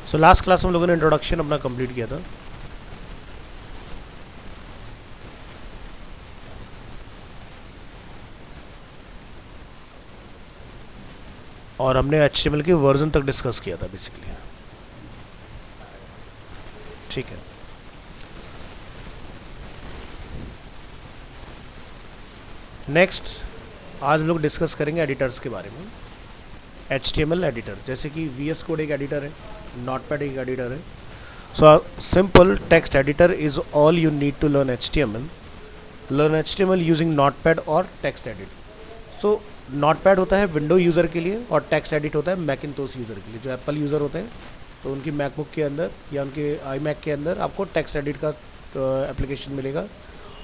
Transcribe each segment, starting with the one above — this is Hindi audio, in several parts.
सो लास्ट क्लास में हम लोगों ने इंट्रोडक्शन अपना कंप्लीट किया था। और हमने HTML के वर्जन तक डिस्कस किया था बेसिकली। ठीक है, नेक्स्ट आज हम लोग डिस्कस करेंगे एडिटर्स के बारे में। HTML एडिटर, जैसे कि VS कोड एक एडिटर है, नोटपैड एक एडिटर है। So simple text editor is all you need to learn HTML। Learn HTML using notepad और टेक्स्ट एडिट। सो नोटपैड होता है विंडो यूज़र के लिए और टेक्स्ट एडिट होता है मैकिन्टोश यूज़र के लिए। जो एप्पल यूज़र होते हैं तो उनकी मैकबुक के अंदर या उनके iMac के अंदर आपको टेक्स्ट एडिट का एप्लीकेशन मिलेगा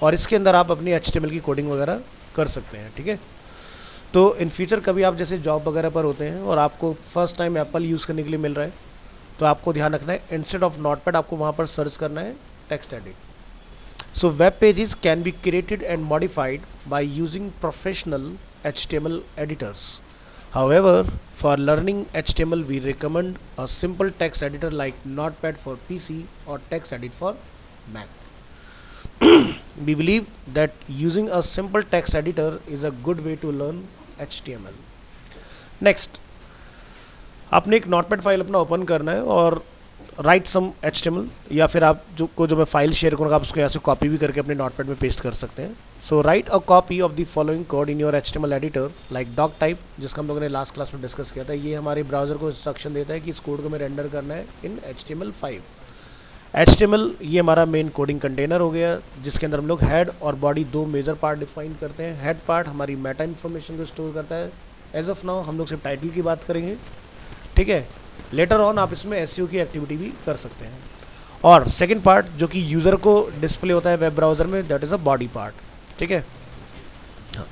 और इसके अंदर आप अपनी HTML की कोडिंग वगैरह कर सकते हैं। ठीक है, तो इन फ्यूचर कभी आप जैसे जॉब वगैरह पर होते हैं और आपको फर्स्ट टाइम एप्पल यूज़ करने के लिए मिल रहा है तो आपको ध्यान रखना है, इंस्टेड ऑफ नोटपैड आपको वहाँ पर सर्च करना है text edit. So web pages can be created and modified by using professional HTML editors. However, for learning HTML, we recommend a simple text editor like Notepad for PC or TextEdit for Mac. We believe that using a simple text editor is a good way to learn HTML. Next, आपने एक नोटपैड फाइल अपना ओपन करना है और राइट सम HTML, या फिर आप जो मैं फाइल शेयर करूँगा आप उसको यहाँ से कॉपी भी करके अपने नोटपैड में पेस्ट कर सकते हैं। So write a copy of the following code in your HTML editor like doctype, जिसका हम लोगों ने लास्ट क्लास में डिस्कस किया था। ये हमारे ब्राउज़र को इंस्ट्रक्शन देता है कि इस कोड को हमें रेंडर करना है इन HTML5। HTML ये हमारा मेन कोडिंग कंटेनर हो गया, जिसके अंदर हम लोग हेड और बॉडी दो मेजर पार्ट डिफाइन करते हैं। हेड पार्ट हमारी मेटा इन्फॉर्मेशन को स्टोर करता है। एज ऑफ नाउ हम लोग सिर्फ टाइटल की बात करेंगे। ठीक है, लेटर ऑन आप इसमें SEO की एक्टिविटी भी कर सकते हैं। और सेकंड पार्ट जो कि यूज़र को डिस्प्ले होता है वेब ब्राउज़र में, that is a body part. ठीक है, हाँ,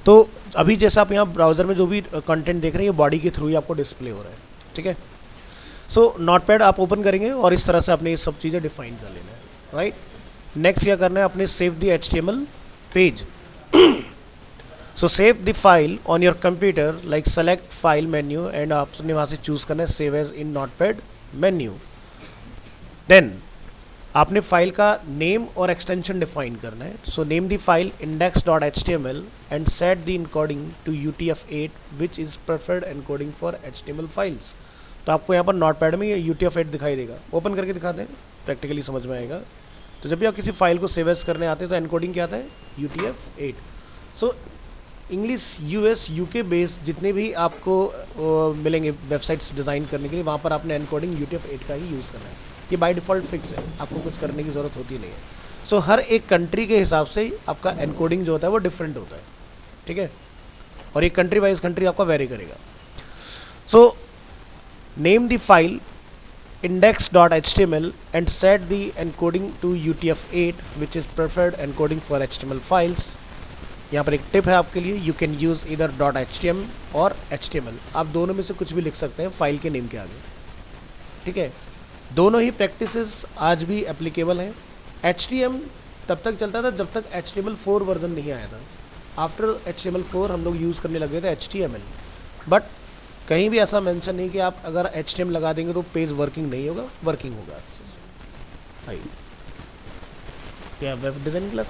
तो अभी जैसे आप यहाँ ब्राउज़र में जो भी कंटेंट देख रहे हैं ये बॉडी के थ्रू ही आपको डिस्प्ले हो रहा है। ठीक है, सो नोटपैड आप ओपन करेंगे और इस तरह से आपने ये सब चीज़ें डिफाइन कर लेना है। राइट, नेक्स्ट क्या करना है, आपने save the HTML page. So save the file on your computer, like select file menu and आपने वहाँ से चूज़ करना है save as in notepad menu. Then आपने फाइल का नेम और एक्सटेंशन डिफाइन करना है। So name the file index.html and set the encoding to UTF-8 which is preferred encoding for HTML files. तो आपको यहाँ पर नोटपैड में ये UTF-8 दिखाई देगा। ओपन करके दिखाते हैं, प्रैक्टिकली समझ में आएगा। तो जब भी आप किसी फाइल को सेव एज करने आते हैं तो एनकोडिंग क्या आता है, UTF-8। So English US UK based जितने भी आपको मिलेंगे वेबसाइट्स डिज़ाइन करने के लिए, वहाँ पर आपने एनकोडिंग UTF-8 का ही यूज़ करना है। ये बाय डिफ़ॉल्ट फिक्स है, आपको कुछ करने की ज़रूरत होती नहीं है। सो हर एक कंट्री के हिसाब से आपका एनकोडिंग जो होता है वो डिफरेंट होता है। ठीक है, और ये कंट्री वाइज कंट्री आपका वेरी करेगा। So name the file index.html and set the encoding to UTF-8 which is preferred encoding for HTML files. यहाँ पर एक टिप है आपके लिए, यू कैन यूज़ इधर .html और HTML, आप दोनों में से कुछ भी लिख सकते हैं फाइल के नेम के आगे। ठीक है, दोनों ही प्रैक्टिसेस आज भी एप्लीकेबल हैं। HTML तब तक चलता था जब तक HTML4 वर्जन नहीं आया था। आफ्टर HTML4 हम लोग यूज़ करने लगे थे HTML, बट कहीं भी ऐसा मेंशन नहीं कि आप अगर HTML लगा देंगे तो पेज वर्किंग नहीं होगा, वर्किंग होगा। आइए, क्या वेब डिज़ाइन क्लास,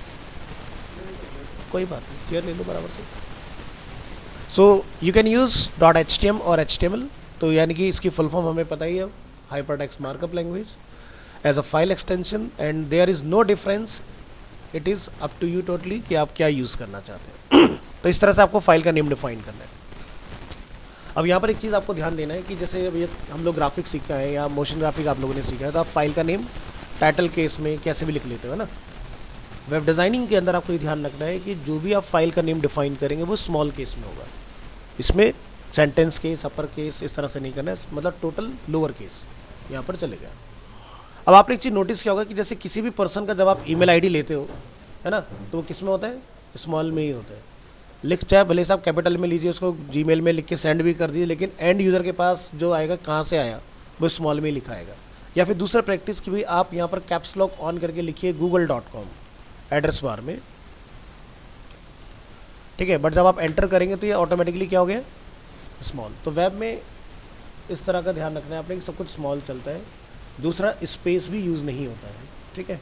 कोई बात नहीं, चेयर ले लो बराबर से। So you can use .html और HTML, तो यानी कि इसकी फुल फॉर्म हमें पता ही है, hypertext markup language as a file extension, and there is no difference, it is up to you totally कि आप क्या यूज़ करना चाहते हैं। तो इस तरह से आपको फाइल का नेम डिफाइन करना है। अब यहाँ पर एक चीज़ आपको ध्यान देना है कि जैसे अब ये हम लोग ग्राफिक सीखा है या मोशन ग्राफिक आप लोगों ने सीखा है, तो आप फाइल का नेम टाइटल केस में कैसे भी लिख लेते हो ना। वेब डिज़ाइनिंग के अंदर आपको ये ध्यान रखना है कि जो भी आप फाइल का नेम डिफाइन करेंगे वो स्मॉल केस में होगा। इसमें सेंटेंस केस, अपर केस इस तरह से नहीं करना है, मतलब टोटल लोअर केस यहाँ पर चलेगा। अब आपने एक चीज़ नोटिस किया होगा कि जैसे किसी भी पर्सन का जब आप ईमेल आईडी लेते हो, है ना, तो वो किस में होता है, स्मॉल में ही होता है। लिख चाहे भले से आप कैपिटल में लीजिए, उसको जीमेल में लिख के सेंड भी कर दीजिए, लेकिन एंड यूज़र के पास जो आएगा कहाँ से आया वो स्मॉल में ही लिखा आएगा। या फिर दूसरा प्रैक्टिस की भी आप यहाँ पर कैप्स लॉक ऑन करके लिखिए google.com एड्रेस बार में। ठीक है, बट जब आप एंटर करेंगे तो ये ऑटोमेटिकली क्या हो गया, स्मॉल। तो वेब में इस तरह का ध्यान रखना है आपने कि सब कुछ स्मॉल चलता है। दूसरा, स्पेस भी यूज़ नहीं होता है, ठीक है।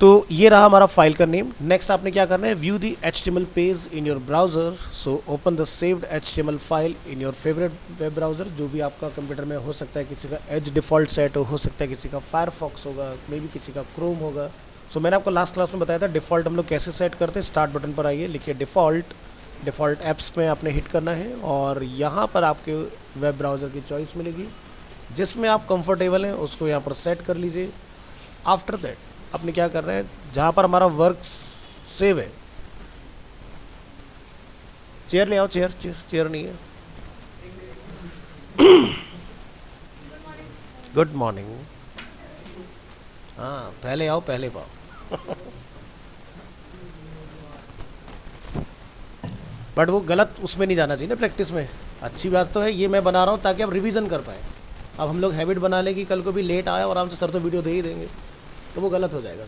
तो ये रहा हमारा फाइल का नेम। नेक्स्ट आपने क्या करना है, view the HTML page in your browser. So open the saved HTML file in your favourite web browser, जो भी आपका कंप्यूटर में हो सकता है, किसी का एज डिफ़ॉल्ट सेट हो सकता है, किसी का फायरफॉक्स होगा, मे बी किसी का क्रोम होगा। सो मैंने आपको लास्ट क्लास में बताया था डिफ़ॉल्ट हम लोग कैसे सेट करते हैं। स्टार्ट बटन पर आइए, लिखिए डिफ़ॉल्ट ऐप्स में आपने हिट करना है और यहाँ पर आपके वेब ब्राउज़र की चॉइस मिलेगी, जिसमें आप कंफर्टेबल हैं उसको यहाँ पर सेट कर लीजिए। आफ्टर दैट आपने क्या करना है, जहाँ पर हमारा वर्क सेव है, चेयर ले आओ, चेयर नहीं है। Good morning. हाँ, पहले आओ पहले पाओ। बट वो गलत उसमें नहीं जाना चाहिए ना, प्रैक्टिस में। अच्छी बात तो है, ये मैं बना रहा हूँ ताकि आप रिवीजन कर पाए। अब हम लोग हैबिट बना लें कि कल को भी लेट आया और आराम से सर तो वीडियो दे ही देंगे, तो वो गलत हो जाएगा।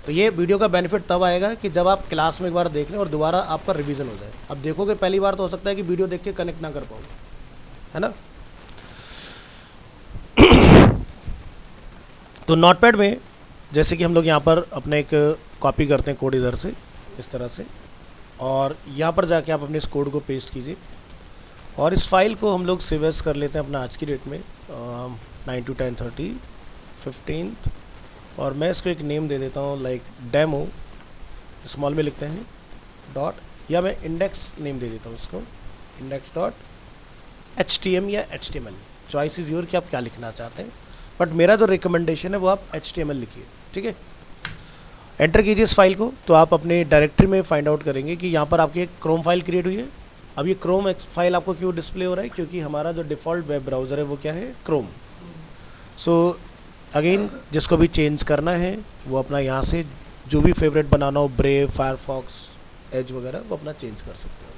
तो ये वीडियो का बेनिफिट तब आएगा कि जब आप क्लास में एक बार देख लें और दोबारा आपका रिवीजन हो जाए। अब देखोगे पहली बार तो हो सकता है कि वीडियो देख के कनेक्ट ना कर पाओ, है ना। तो नोटपैड में जैसे कि हम लोग यहाँ पर अपने एक कॉपी करते हैं कोड इधर से इस तरह से, और यहाँ पर जाके आप अपने इस कोड को पेस्ट कीजिए और इस फाइल को हम लोग सेव एज कर लेते हैं अपना आज की डेट में 9/10/15। और मैं इसको एक नेम दे देता हूँ, लाइक डेमो, स्मॉल में लिखते हैं डॉट, या मैं इंडेक्स नेम दे देता हूँ उसको, index.htm या HTML, चॉइस इज़ योर कि आप क्या लिखना चाहते हैं। बट मेरा जो रिकमेंडेशन है वो आप HTML लिखिए, ठीक है। एंटर कीजिए इस फाइल को, तो आप अपने डायरेक्टरी में फाइंड आउट करेंगे कि यहाँ पर आपकी एक क्रोम फाइल क्रिएट हुई है। अब ये क्रोम फाइल आपको क्यों डिस्प्ले हो रहा है, क्योंकि हमारा जो डिफ़ॉल्ट वेब ब्राउज़र है वो क्या है, क्रोम। सो अगेन जिसको भी चेंज करना है वो अपना यहाँ से जो भी फेवरेट बनाना हो, ब्रेव, फायरफॉक्स, एज वगैरह, वो अपना चेंज कर सकते हैं।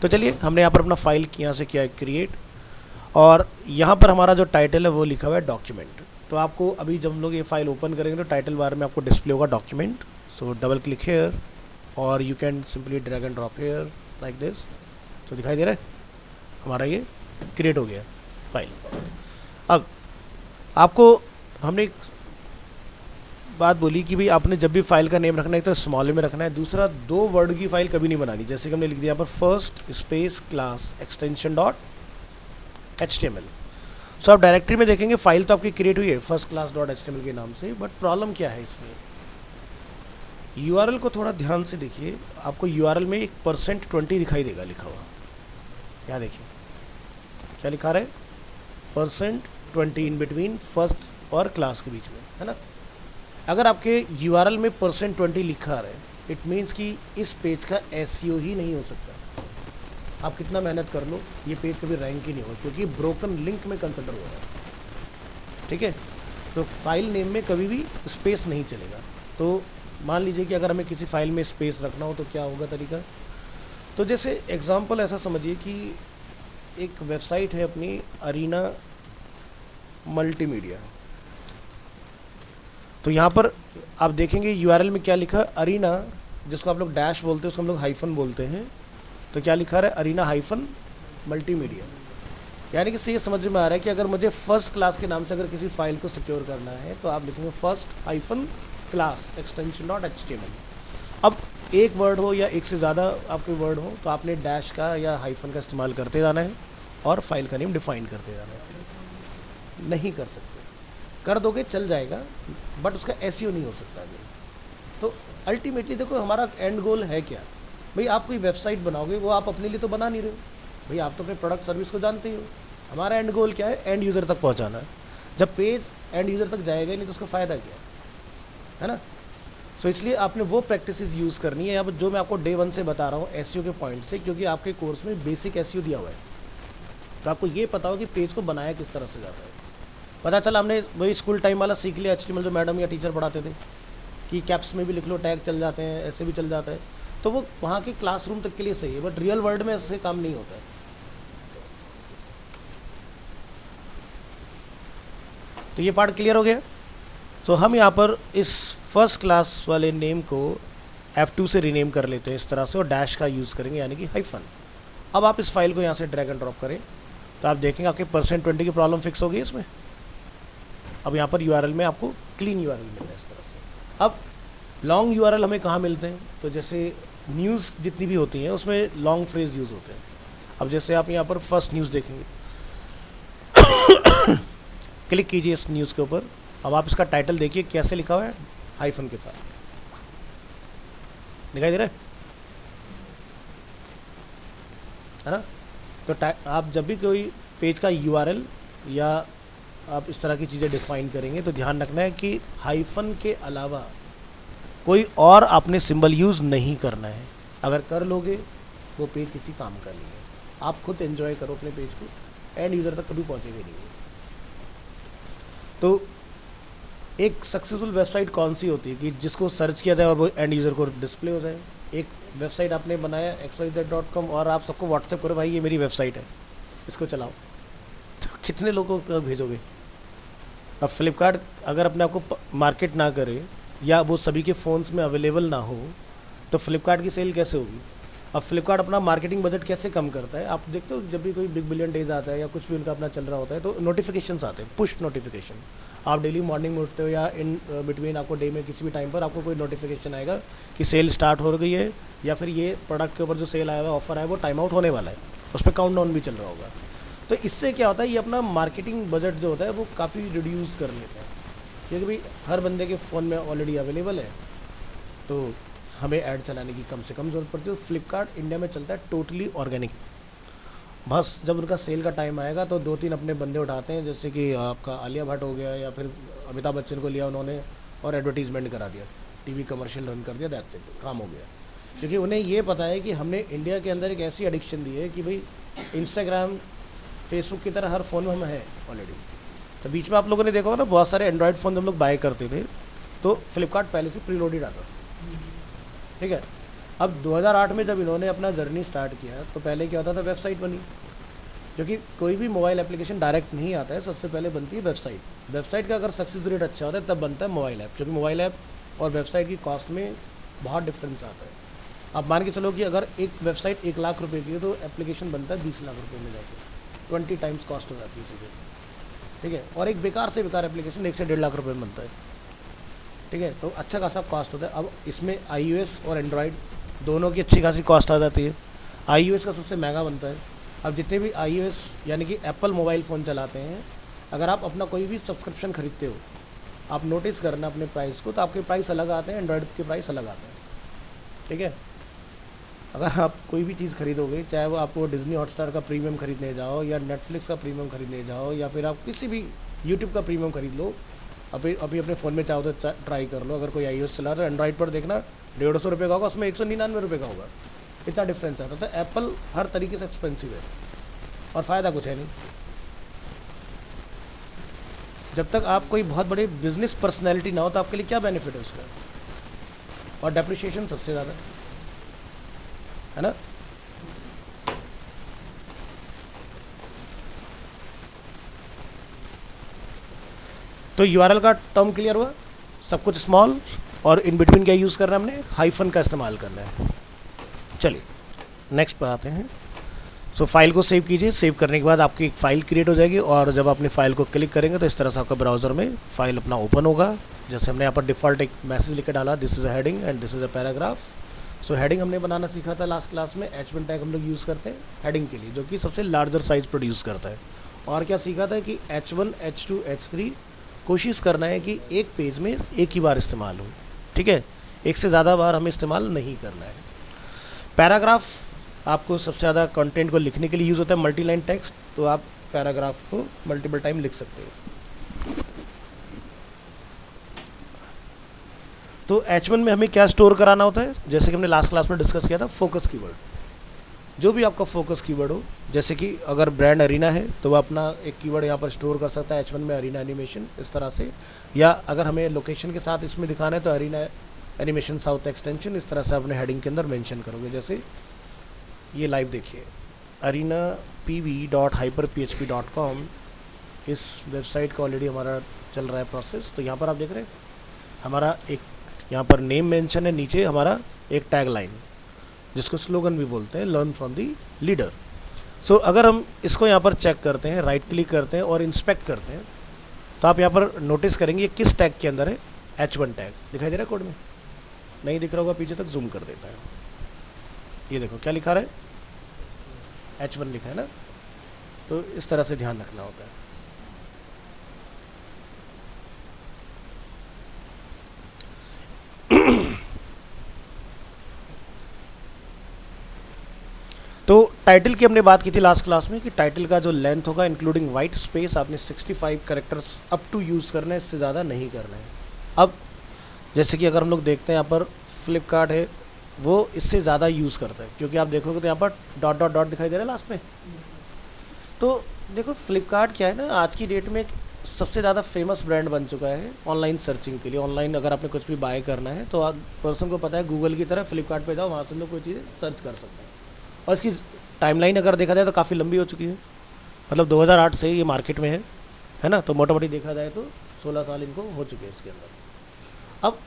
तो चलिए हमने यहाँ पर अपना फाइल यहाँ से किया है क्रिएट, और यहाँ पर हमारा जो टाइटल है वो लिखा हुआ है डॉक्यूमेंट। तो आपको अभी जब हम लोग ये फाइल ओपन करेंगे तो टाइटल बार में आपको डिस्प्ले होगा document. So double click here और you can simply drag and drop here like this. तो दिखाई दे रहा है हमारा ये क्रिएट हो गया फाइल। अब आपको हमने एक बात बोली कि भाई आपने जब भी फाइल का नेम रखना है तो स्मॉल में रखना है। दूसरा, 2 वर्ड की फाइल कभी नहीं बनानी, जैसे कि हमने लिख दिया यहाँ पर first space class extension dot HTML। सो आप डायरेक्टरी में देखेंगे फाइल तो आपकी क्रिएट हुई है फर्स्ट क्लास डॉट HTML के नाम से, बट प्रॉब्लम क्या है इसमें, URL को थोड़ा ध्यान से देखिए। आपको URL में एक %20 दिखाई देगा लिखा हुआ, यहाँ देखिए क्या लिखा रहा है, %20 इन बिटवीन फर्स्ट और क्लास के बीच में, है ना। अगर आपके URL में %20 लिखा रहा है, इट मीन्स कि इस पेज का SEO ही नहीं हो सकता। आप कितना मेहनत कर लो, ये पेज कभी रैंक ही नहीं होगा, क्योंकि ब्रोकन लिंक में कंसिडर हो रहा है, ठीक है। तो फाइल नेम में कभी भी स्पेस नहीं चलेगा। तो मान लीजिए कि अगर हमें किसी फाइल में स्पेस रखना हो तो क्या होगा तरीका। तो जैसे एग्जांपल ऐसा समझिए कि एक वेबसाइट है अपनी अरीना मल्टीमीडिया। तो यहाँ पर आप देखेंगे URL में क्या लिखा है, अरीना, जिसको आप लोग डैश बोलते हैं उसको हम लोग हाइफन बोलते हैं। तो क्या लिखा है, अरीना हाइफन मल्टीमीडिया। यानी कि ये समझ में आ रहा है कि अगर मुझे फर्स्ट क्लास के नाम से अगर किसी फाइल को सिक्योर करना है तो आप लिखेंगे first hyphen class extension dot HTML। अब एक वर्ड हो या एक से ज़्यादा आपके वर्ड हो तो आपने डैश का या हाइफन का इस्तेमाल करते जाना है और फाइल का नेम डिफाइन करते जाना है। नहीं कर सकते, कर दोगे चल जाएगा, बट उसका SEO नहीं हो सकता अभी। तो अल्टीमेटली देखो हमारा एंड गोल है क्या भाई, आप कोई वेबसाइट बनाओगे वो आप अपने लिए तो बना नहीं रहे हो भाई, आप तो अपने प्रोडक्ट सर्विस को जानते ही हो। हमारा एंड गोल क्या है, एंड यूज़र तक पहुंचाना है। जब पेज एंड यूज़र तक जाएगा ही नहीं तो उसका फ़ायदा क्या है ना। सो इसलिए आपने वो प्रैक्टिसेस यूज़ करनी है। अब जो मैं आपको डे 1 से बता रहा हूँ SEO के पॉइंट से, क्योंकि आपके कोर्स में बेसिक SEO दिया हुआ है, तो आपको ये पता हो कि पेज को बनाया किस तरह से जाता है। पता चला हमने वही स्कूल टाइम वाला सीख लिया HTML जो मैडम या टीचर पढ़ाते थे कि कैप्स में भी लिख लो, टैग चल जाते हैं, ऐसे भी चल जाता है, तो वो वहाँ के क्लासरूम तक के लिए सही है, बट रियल वर्ल्ड में ऐसे काम नहीं होता है। तो ये पार्ट क्लियर हो गया। तो हम यहाँ पर इस फर्स्ट क्लास वाले नेम को F2 से रीनेम कर लेते हैं इस तरह से, और डैश का यूज़ करेंगे यानी कि हाइफन। अब आप इस फाइल को यहाँ से ड्रैग एंड ड्रॉप करें तो आप देखेंगे आपके %20 की प्रॉब्लम फिक्स हो गई इसमें। अब यहाँ पर यूआरएल में आपको क्लीन यूआरएल मिल रहा है इस तरह से। अब लॉन्ग यूआरएल हमें कहाँ मिलते हैं, तो जैसे न्यूज़ जितनी भी होती हैं उसमें लॉन्ग फ्रेज यूज़ होते हैं। अब जैसे आप यहाँ पर फर्स्ट न्यूज़ देखेंगे, क्लिक कीजिए इस न्यूज़ के ऊपर। अब आप इसका टाइटल देखिए कैसे लिखा हुआ है, हाइफन के साथ, दिखाई दे रहा है ना। तो आप जब भी कोई पेज का यूआरएल या आप इस तरह की चीज़ें डिफाइन करेंगे तो ध्यान रखना है कि हाइफन के अलावा कोई और आपने सिंबल यूज़ नहीं करना है। अगर कर लोगे वो पेज किसी काम का नहीं है। आप खुद एंजॉय करो अपने पेज को, एंड यूज़र तक कभी पहुँचेगा नहीं। तो एक सक्सेसफुल वेबसाइट कौन सी होती है कि जिसको सर्च किया जाए और वो एंड यूज़र को डिस्प्ले हो जाए। एक वेबसाइट आपने बनाया xyz.com और आप सबको व्हाट्सएप करो, भाई ये मेरी वेबसाइट है, इसको चलाओ, तो कितने लोगों को भेजोगे। अब फ्लिपकार्ट अगर अपने आप को मार्केट ना करे या वो सभी के फ़ोन्स में अवेलेबल ना हो तो फ्लिपकार्ट की सेल कैसे होगी। अब फ्लिपकार्ट अपना मार्केटिंग बजट कैसे कम करता है, आप देखते हो जब भी कोई बिग बिलियन डेज आता है या कुछ भी उनका अपना चल रहा होता है तो नोटिफिकेशंस आते हैं, पुश नोटिफिकेशन। आप डेली मॉर्निंग में उठते हो या इन बिटवीन आपको डे में किसी भी टाइम पर आपको कोई नोटिफिकेशन आएगा कि सेल स्टार्ट हो गई है या फिर ये प्रोडक्ट के ऊपर जो सेल आया हुआ ऑफर है वो टाइम आउट होने वाला है, उस पर काउंटडाउन भी चल रहा होगा। तो इससे क्या होता है, ये अपना मार्केटिंग बजट जो होता है वो काफ़ी रिड्यूस कर लेते हैं, क्योंकि भाई हर बंदे के फ़ोन में ऑलरेडी अवेलेबल है तो हमें ऐड चलाने की कम से कम ज़रूरत पड़ती है। फ्लिपकार्ट इंडिया में चलता है टोटली ऑर्गेनिक। बस जब उनका सेल का टाइम आएगा तो 2-3 अपने बंदे उठाते हैं, जैसे कि आपका आलिया भट्ट हो गया या फिर अमिताभ बच्चन को लिया उन्होंने और एडवर्टीजमेंट करा दिया, टीवी कमर्शियल रन कर दिया, दैट्स इट, काम हो गया। क्योंकि उन्हें ये पता है कि हमने इंडिया के अंदर एक ऐसी एडिक्शन दी है कि भाई इंस्टाग्राम फेसबुक की तरह हर फ़ोन में हम है ऑलरेडी। तो बीच में आप लोगों ने देखा होगा ना, बहुत सारे एंड्रॉयड फ़ोन हम लोग बाय करते थे तो फ्लिपकार्ट पहले से प्री लोडेड आता, ठीक है। अब 2008 में जब इन्होंने अपना जर्नी स्टार्ट किया तो पहले क्या होता था, वेबसाइट बनी, क्योंकि कोई भी मोबाइल एप्लीकेशन डायरेक्ट नहीं आता है, सबसे पहले बनती है वेबसाइट। वेबसाइट का अगर सक्सेस रेट अच्छा होता है तब बनता है मोबाइल ऐप, क्योंकि मोबाइल ऐप और वेबसाइट की कॉस्ट में बहुत डिफरेंस आता है। आप मान के चलो कि अगर एक वेबसाइट 1 लाख रुपए की है तो एप्लीकेशन बनता है 20 लाख रुपए में जाके, 20 टाइम्स कॉस्ट हो जाती है सीधे, ठीक है। और एक बेकार से बेकार एप्लीकेशन 1 से 1.5 लाख रुपए में बनता है, ठीक है। तो अच्छा खासा कॉस्ट होता है। अब इसमें iOS और एंड्रॉयड दोनों की अच्छी खासी कॉस्ट आ जाती है। iOS का सबसे महंगा बनता है। अब जितने भी iOS यानी कि एप्पल मोबाइल फ़ोन चलाते हैं, अगर आप अपना कोई भी सब्सक्रिप्शन खरीदते हो, आप नोटिस करना अपने प्राइस को, तो आपके प्राइस अलग आते हैं, एंड्रॉयड के प्राइस अलग आते हैं, ठीक है। अगर आप कोई भी चीज़ खरीदोगे, चाहे वो आपको डिज्नी हॉटस्टार का प्रीमियम खरीदने जाओ या नेटफ्लिक्स का प्रीमियम खरीदने जाओ या फिर आप किसी भी यूट्यूब का प्रीमियम खरीद लो, अभी अपने फ़ोन में चाहो तो ट्राई कर लो। अगर कोई iOS चला रहा है, एंड्रॉइड पर देखना 150 रुपये का होगा, उसमें 199 रुपये का होगा, इतना डिफरेंस आता है। तो एप्पल हर तरीके से एक्सपेंसिव है और फ़ायदा कुछ है नहीं। जब तक आप कोई बहुत बड़ी बिजनेस पर्सनैलिटी ना हो तो आपके लिए क्या बेनिफिट है उसका, और डेप्रिशिएशन सबसे ज़्यादा है ना। तो यूआरएल का टर्म क्लियर हुआ, सब कुछ स्मॉल, और इन बिटवीन क्या यूज़ करना है हमने, हाइफन का इस्तेमाल करना है। चलिए नेक्स्ट पर आते हैं। सो फाइल को सेव कीजिए। सेव करने के बाद आपकी एक फ़ाइल क्रिएट हो जाएगी और जब अपनी फ़ाइल को क्लिक करेंगे तो इस तरह से आपका ब्राउज़र में फ़ाइल अपना ओपन होगा। जैसे हमने यहाँ पर डिफ़ॉल्ट एक मैसेज लिख के डाला, this is a heading and this is a paragraph. So heading हमने बनाना सीखा था लास्ट क्लास में। H1 टैग हम लोग यूज़ करते हैं हेडिंग के लिए, जो कि सबसे लार्जर साइज़ प्रोड्यूस करता है। और क्या सीखा था कि H1, H2, H3 कोशिश करना है कि एक पेज में एक ही बार इस्तेमाल हो, ठीक है, एक से ज़्यादा बार हमें इस्तेमाल नहीं करना है। पैराग्राफ आपको सबसे ज़्यादा कंटेंट को लिखने के लिए यूज़ होता है, मल्टी लाइन टेक्स्ट, तो आप पैराग्राफ को मल्टीपल टाइम लिख सकते हो। तो H1 में हमें क्या स्टोर कराना होता है, जैसे कि हमने लास्ट क्लास में डिस्कस किया था, फोकस कीवर्ड। जो भी आपका फोकस कीवर्ड हो, जैसे कि अगर ब्रांड अरीना है तो वह अपना एक कीवर्ड यहाँ पर स्टोर कर सकता है H1 में, अरीना एनिमेशन इस तरह से, या अगर हमें लोकेशन के साथ इसमें दिखाना है तो अरीना एनिमेशन साउथ एक्सटेंशन, इस तरह से अपने हेडिंग के अंदर मेंशन करोगे। जैसे ये लाइव देखिए, arenapv.hyperphp.com, इस वेबसाइट का ऑलरेडी हमारा चल रहा है प्रोसेस। तो यहाँ पर आप देख रहे हैं हमारा एक यहाँ पर नेम मेंशन है, नीचे हमारा एक टैग लाइन जिसको स्लोगन भी बोलते हैं, लर्न फ्रॉम दी लीडर। सो अगर हम इसको यहाँ पर चेक करते हैं, राइट क्लिक करते हैं और इंस्पेक्ट करते हैं, तो आप यहाँ पर नोटिस करेंगे ये किस टैग के अंदर है, H1 टैग दिखाई दे रहा है कोड में, नहीं दिख रहा होगा पीछे तक जूम कर देता है। ये देखो क्या लिखा रहा है, H1 लिखा है ना। तो इस तरह से ध्यान रखना होता है। तो टाइटल की हमने बात की थी लास्ट क्लास में कि टाइटल का जो लेंथ होगा इंक्लूडिंग वाइट स्पेस आपने 65 कैरेक्टर्स अप टू यूज़ करना है, इससे ज़्यादा नहीं करना है। अब जैसे कि अगर हम लोग देखते हैं यहाँ पर फ्लिपकार्ट है, वो इससे ज़्यादा यूज़ करता है, क्योंकि आप देखोगे तो यहाँ पर डॉट डॉट डॉट दिखाई दे रहा है लास्ट में। तो देखो फ्लिपकार्ट क्या है ना, आज की डेट में एक सबसे ज़्यादा फेमस ब्रांड बन चुका है ऑनलाइन सर्चिंग के लिए। ऑनलाइन अगर आपने कुछ भी बाय करना है तो आप पर्सन को पता है गूगल की तरह फ्लिपकार्ट पे जाओ, वहाँ से लोग कोई चीज़ सर्च कर सकते हैं। और इसकी टाइमलाइन अगर देखा जाए तो काफ़ी लंबी हो चुकी है, मतलब 2008 से ये मार्केट में है ना। तो मोटा मोटी देखा जाए तो 16 साल इनको हो चुके हैं इसके अंदर। अब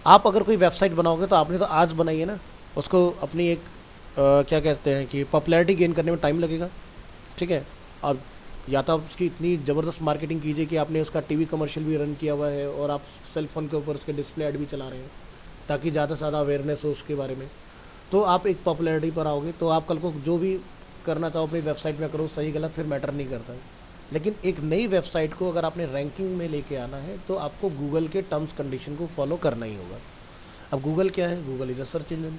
आप अगर कोई वेबसाइट बनाओगे तो आपने तो आज बनाई है ना, उसको अपनी एक क्या कहते हैं कि पॉपुलैरिटी गेन करने में टाइम लगेगा, ठीक है। अब या तो आप उसकी इतनी ज़बरदस्त मार्केटिंग कीजिए कि आपने उसका टीवी कमर्शियल भी रन किया हुआ है और आप सेल फ़ोन के ऊपर उसके डिस्प्ले ऐड भी चला रहे हैं, ताकि ज़्यादा से ज़्यादा अवेयरनेस हो उसके बारे में। तो आप एक पॉपुलैरिटी पर आओगे तो आप कल को जो भी करना चाहो अपनी वेबसाइट में करो, सही गलत फिर मैटर नहीं करता है। लेकिन एक नई वेबसाइट को अगर आपने रैंकिंग में लेके आना है तो आपको गूगल के टर्म्स कंडीशन को फॉलो करना ही होगा। अब गूगल क्या है, Google is a search engine.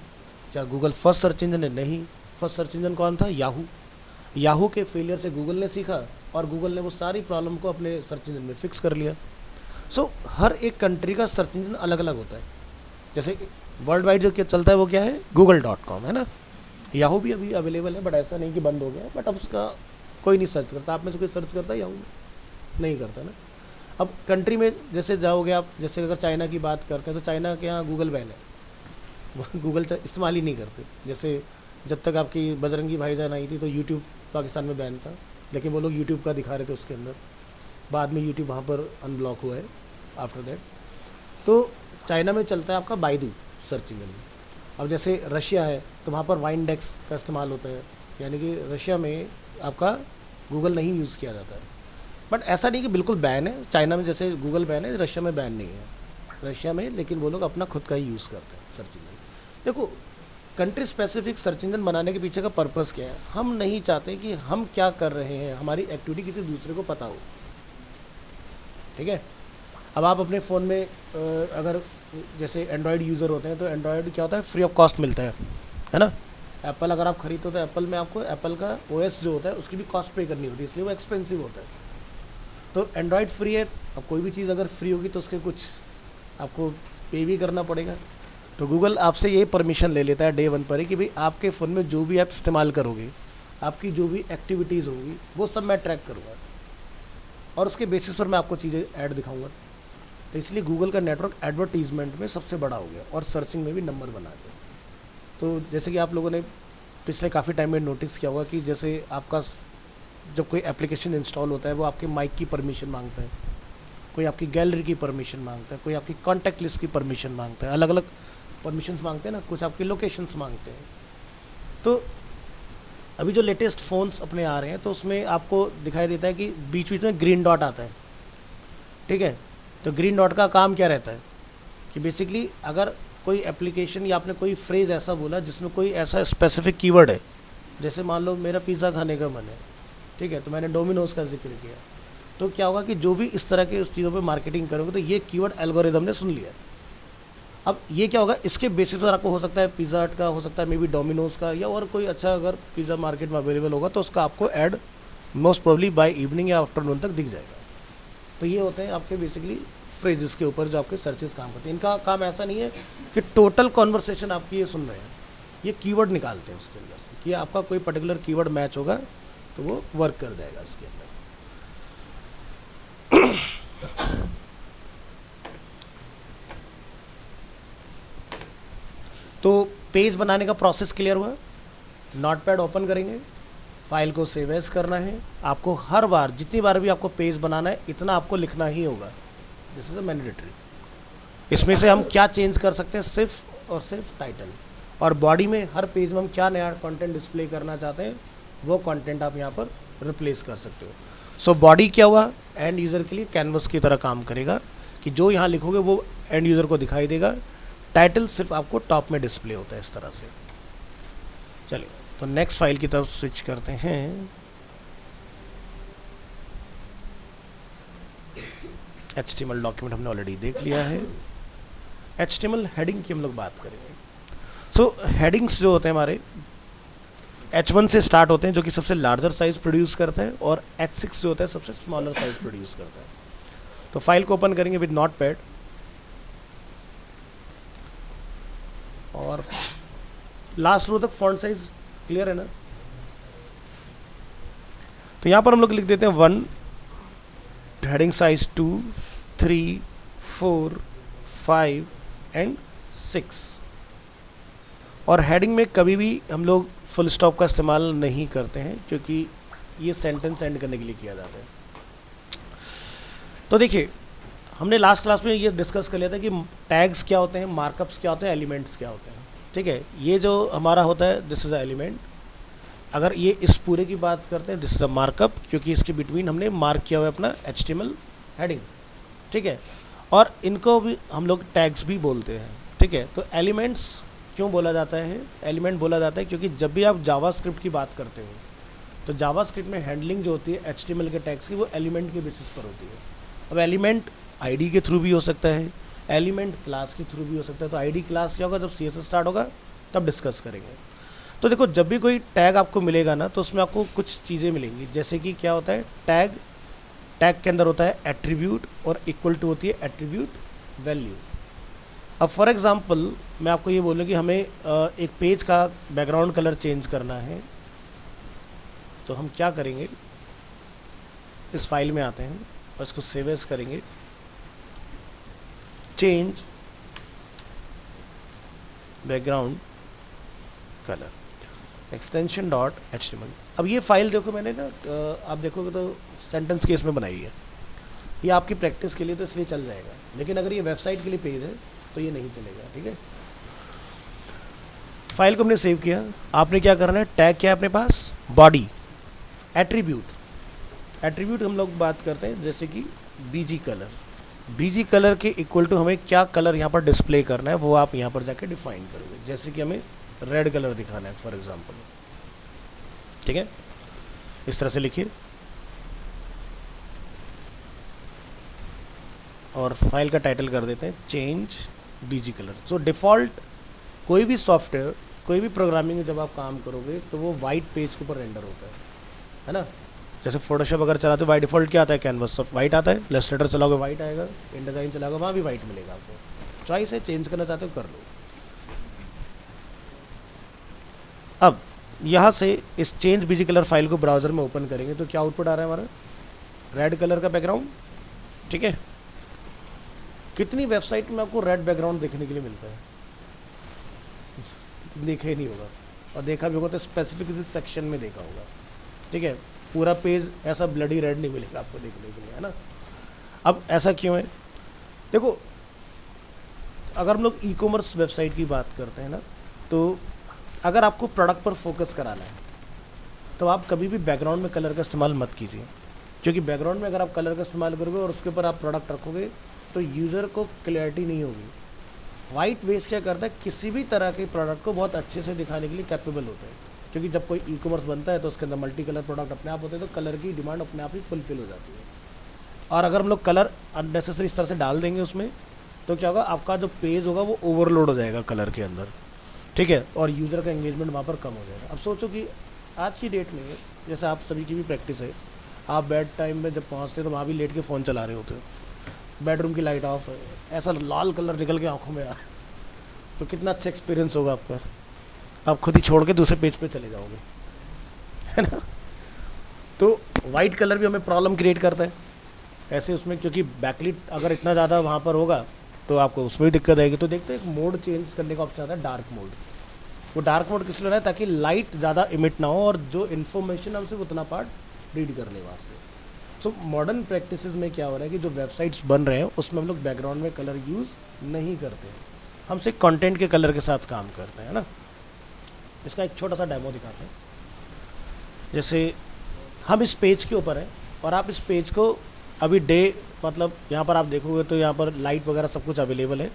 क्या गूगल फर्स्ट सर्च इंजन है? नहीं। फर्स्ट सर्च इंजन कौन था? याहू। याहू के फेलियर से गूगल ने सीखा और गूगल ने वो सारी प्रॉब्लम को अपने सर्च इंजन में फिक्स कर लिया। सो हर एक कंट्री का सर्च इंजन अलग अलग होता है। जैसे वर्ल्ड वाइड जो क्या चलता है वो क्या है, google.com है ना। याहू भी अभी अवेलेबल है, बट ऐसा नहीं कि बंद हो गया है, बट अब उसका कोई नहीं सर्च करता। आप में से कोई सर्च करता है याहू में? नहीं करता ना। अब कंट्री में जैसे जाओगे आप, जैसे अगर चाइना की बात करते हैं तो चाइना के यहाँ गूगल बैन है, वो गूगल इस्तेमाल ही नहीं करते। जैसे जब तक आपकी बजरंगी भाईजान आई थी तो यूट्यूब पाकिस्तान में बैन था, लेकिन वो लोग यूट्यूब का दिखा रहे थे उसके अंदर। बाद में यूट्यूब वहाँ पर अनब्लॉक हुआ है आफ्टर दैट। तो चाइना में चलता है आपका बाइडू सर्च इंजन में। अब जैसे रशिया है तो वहाँ पर वाइनडेक्स का इस्तेमाल होता है, यानी कि रशिया में आपका गूगल नहीं यूज़ किया जाता है। बट ऐसा नहीं कि बिल्कुल बैन है। चाइना में जैसे गूगल बैन है, रशिया में बैन नहीं है। रशिया में लेकिन वो लोग अपना खुद का ही यूज़ करते हैं सर्च इंजन। देखो कंट्री स्पेसिफिक सर्च इंजन बनाने के पीछे का पर्पज़ क्या है, हम नहीं चाहते कि हम क्या कर रहे हैं, हमारी एक्टिविटी किसी दूसरे को पता हो, ठीक है। अब आप अपने फ़ोन में अगर जैसे एंड्रॉयड यूज़र होते हैं तो एंड्रॉयड क्या होता है, फ्री ऑफ कॉस्ट मिलता है ना। एप्पल अगर आप खरीदते हो तो एप्पल में आपको एप्पल का ओएस जो होता है उसकी भी कॉस्ट पे करनी होती है, इसलिए वो एक्सपेंसिव होता है। तो एंड्रॉयड फ्री है, अब कोई भी चीज़ अगर फ्री होगी तो उसके कुछ आपको पे भी करना पड़ेगा। तो गूगल आपसे ये परमिशन ले लेता है डे वन पर ही कि भाई आपके फ़ोन में जो भी आप इस्तेमाल करोगे, आपकी जो भी एक्टिविटीज़ होंगी वो सब मैं ट्रैक करूँगा और उसके बेसिस पर मैं आपको चीज़ें ऐड दिखाऊँगा। तो इसलिए गूगल का नेटवर्क एडवर्टीजमेंट में सबसे बड़ा हो गया और सर्चिंग में भी नंबर बना दिया। तो जैसे कि आप लोगों ने पिछले काफ़ी टाइम में नोटिस किया होगा कि जैसे आपका जब कोई एप्लीकेशन इंस्टॉल होता है वो आपके माइक की परमिशन मांगता है, कोई आपकी गैलरी की परमिशन मांगता है, कोई आपकी कॉन्टैक्ट लिस्ट की परमिशन मांगता है, अलग अलग परमिशंस मांगते हैं ना, कुछ आपकी लोकेशंस मांगते हैं। तो अभी जो लेटेस्ट फ़ोन्स अपने आ रहे हैं तो उसमें आपको दिखाई देता है कि बीच बीच में ग्रीन डॉट आता है, ठीक है। तो ग्रीन डॉट का काम क्या रहता है कि बेसिकली अगर कोई एप्लीकेशन या आपने कोई फ्रेज़ ऐसा बोला जिसमें कोई ऐसा स्पेसिफिक कीवर्ड है, जैसे मान लो मेरा पिज़्ज़ा खाने का मन है, ठीक है, तो मैंने डोमिनोज़ का जिक्र किया, तो क्या होगा कि जो भी इस तरह के उस चीज़ों पे मार्केटिंग करोगे तो ये कीवर्ड एल्गोरिदम ने सुन लिया। अब ये क्या होगा, इसके बेसिस पर आपको हो सकता है पिज़्ज़ा हट का, हो सकता है मे बी डोमिनोज़ का, या और कोई अच्छा अगर पिज़्ज़ा मार्केट में अवेलेबल होगा तो उसका आपको add most probably by evening या आफ्टरनून तक दिख जाएगा। तो ये होते हैं आपके बेसिकली फ्रेजेस के ऊपर जो आपके सर्चेस काम करते हैं। इनका काम ऐसा नहीं है कि टोटल कॉन्वर्सेशन आपकी ये सुन रहे हैं, ये कीवर्ड निकालते हैं उसके अंदर से कि आपका कोई पर्टिकुलर कीवर्ड मैच होगा तो वो वर्क कर जाएगा इसके अंदर। तो पेज बनाने का प्रोसेस क्लियर हुआ। नोटपैड ओपन करेंगे, फाइल को सेव एज करना है। आपको हर बार जितनी बार भी आपको पेज बनाना है इतना आपको लिखना ही होगा, दिस इज अ मैंडेटरी। इसमें से हम क्या चेंज कर सकते हैं, सिर्फ और सिर्फ टाइटल। और बॉडी में हर पेज में हम क्या नया कंटेंट डिस्प्ले करना चाहते हैं वो कंटेंट आप यहाँ पर रिप्लेस कर सकते हो। सो बॉडी क्या हुआ, एंड यूज़र के लिए कैनवस की तरह काम करेगा कि जो यहाँ लिखोगे वो एंड यूज़र को दिखाई देगा। टाइटल सिर्फ आपको टॉप में डिस्प्ले होता है इस तरह से। चलिए तो नेक्स्ट फाइल की तरफ स्विच करते हैं। HTML डॉक्यूमेंट हमने ऑलरेडी देख लिया है। HTML हेडिंग की हम लोग बात करेंगे। सो हेडिंग्स जो होते हैं हमारे H1 से स्टार्ट होते हैं जो कि सबसे लार्जर साइज प्रोड्यूस करता है, और H6 जो होता है सबसे स्मॉलर साइज प्रोड्यूस करता है। तो फाइल को ओपन करेंगे विद नोटपैड, और लास्ट रो तक फॉन्ट साइज क्लियर है ना। तो यहाँ पर हम लोग लिख देते हैं 1, हेडिंग साइज 2, 3, 4, 5 एंड 6। और हेडिंग में कभी भी हम लोग फुल स्टॉप का इस्तेमाल नहीं करते हैं क्योंकि ये सेंटेंस एंड करने के लिए किया जाता है। तो देखिए हमने लास्ट क्लास में ये डिस्कस कर लिया था कि टैग्स क्या होते हैं, मार्कअप्स क्या होते हैं, एलिमेंट्स क्या होते हैं। ठीक है, ये जो हमारा होता है दिस इज़ अ एलिमेंट। अगर ये इस पूरे की बात करते हैं दिस इज़ अ मार्कअप, क्योंकि इसके बिटवीन हमने मार्क किया हुआ है अपना HTML हेडिंग। ठीक है, और इनको भी हम लोग टैग्स भी बोलते हैं। ठीक है, तो एलिमेंट्स क्यों बोला जाता है, एलिमेंट बोला जाता है क्योंकि जब भी आप जावास्क्रिप्ट की बात करते हो तो जावास्क्रिप्ट में हैंडलिंग जो होती है HTML के टैग्स की वो एलिमेंट के बेसिस पर होती है। अब एलिमेंट आईडी के थ्रू भी हो सकता है, एलिमेंट क्लास के थ्रू भी हो सकता है। तो आईडी क्लास क्या होगा, जब CSS स्टार्ट होगा तब डिस्कस करेंगे। तो देखो जब भी कोई टैग आपको मिलेगा ना तो उसमें आपको कुछ चीज़ें मिलेंगी, जैसे कि क्या होता है टैग के अंदर होता है एट्रीब्यूट, और इक्वल टू होती है एट्रीब्यूट वैल्यू। अब फॉर एग्जांपल मैं आपको ये बोलूँ कि हमें एक पेज का बैकग्राउंड कलर चेंज करना है, तो हम क्या करेंगे, इस फाइल में आते हैं और इसको सेव एज करेंगे, change background colour extension dot HTML। अब ये फाइल देखो मैंने ना आप देखोगे तो सेंटेंस केस में बनाई है, ये आपकी प्रैक्टिस के लिए तो इसलिए चल जाएगा, लेकिन अगर ये वेबसाइट के लिए पेज है तो ये नहीं चलेगा। ठीक है, फाइल को हमने सेव किया, आपने क्या करना है, टैग क्या है अपने पास, बॉडी, एट्रीब्यूट हम लोग बात करते हैं जैसे कि BG कलर के इक्वल टू हमें क्या कलर यहाँ पर डिस्प्ले करना है वो आप यहाँ पर जाके डिफाइन करोगे, जैसे कि हमें रेड कलर दिखाना है फॉर एग्जांपल। ठीक है, इस तरह से लिखिए और फाइल का टाइटल कर देते हैं चेंज BG कलर। सो डिफ़ॉल्ट कोई भी सॉफ्टवेयर, कोई भी प्रोग्रामिंग में जब आप काम करोगे तो वो वाइट पेज के ऊपर रेंडर होता है ना। जैसे फोटोशॉप अगर चलाते हो बाई डिफ़ॉल्ट क्या आता है, कैनवस सब वाइट आता है, इलस्ट्रेटर चलाओगे वाइट आएगा, इनडिज़ाइन चलाओगे वहाँ भी वाइट मिलेगा आपको। चॉइस है, चेंज करना चाहते हो कर लो। अब यहाँ से इस चेंज BG कलर फाइल को ब्राउज़र में ओपन करेंगे तो क्या आउटपुट आ रहा है हमारा, रेड कलर का बैकग्राउंड। ठीक है, कितनी वेबसाइट में आपको रेड बैकग्राउंड देखने के लिए मिलता है, देखा ही नहीं होगा, और देखा भी होगा तो स्पेसिफिक किसी सेक्शन में देखा होगा। ठीक है, पूरा पेज ऐसा ब्लडी रेड नहीं मिलेगा आपको देखने के लिए, है ना। अब ऐसा क्यों है, देखो अगर हम लोग ई-कॉमर्स वेबसाइट की बात करते हैं ना, तो अगर आपको प्रोडक्ट पर फोकस कराना है तो आप कभी भी बैकग्राउंड में कलर का इस्तेमाल मत कीजिए, क्योंकि बैकग्राउंड में अगर आप कलर का इस्तेमाल करोगे और उसके ऊपर आप प्रोडक्ट रखोगे तो यूज़र को क्लैरिटी नहीं होगी। वाइट बेस क्या करता है, किसी भी तरह के प्रोडक्ट को बहुत अच्छे से दिखाने के लिए कैपेबल होता है, क्योंकि जब कोई ई-कॉमर्स बनता है तो उसके अंदर मल्टी कलर प्रोडक्ट अपने आप होते हैं, तो कलर की डिमांड अपने आप ही फुलफिल हो जाती है। और अगर हम लोग कलर अननेसेसरी इस तरह से डाल देंगे उसमें तो क्या होगा, आपका जो पेज होगा वो ओवरलोड हो जाएगा कलर के अंदर। ठीक है, और यूज़र का एंगेजमेंट वहाँ पर कम हो जाएगा। अब सोचो कि आज की डेट में जैसे आप सभी की भी प्रैक्टिस है, आप बेड टाइम में जब पहुँचते हो तो वहाँ भी लेट के फ़ोन चला रहे होते हो, बेडरूम की लाइट ऑफ है, ऐसा लाल कलर निकल के आंखों में आ रहा है, तो कितना अच्छा एक्सपीरियंस होगा आपका, आप खुद ही छोड़ के दूसरे पेज पे चले जाओगे, है ना। तो वाइट कलर भी हमें प्रॉब्लम क्रिएट करता है ऐसे उसमें, क्योंकि बैकलिट अगर इतना ज़्यादा वहाँ पर होगा तो आपको उसमें भी दिक्कत आएगी। तो देखते हैं एक मोड चेंज करने का ऑप्शन आता है, डार्क मोड। वो डार्क मोड किस लिए है, ताकि लाइट ज़्यादा इमिट ना हो और जो इन्फॉर्मेशन हम सिर्फ उतना पार्ट रीड कर ले वास्ते। सो मॉडर्न प्रैक्टिसेस में क्या हो रहा है कि जो वेबसाइट्स बन रहे हैं उसमें हम लोग बैकग्राउंड में कलर यूज़ नहीं करते हैं, हम सिर्फ कंटेंट के कलर के साथ काम करते हैं ना। इसका एक छोटा सा डेमो दिखाते हैं। जैसे हम इस पेज के ऊपर हैं और आप इस पेज को अभी डे, मतलब यहाँ पर आप देखोगे तो यहाँ पर लाइट वगैरह सब कुछ अवेलेबल है,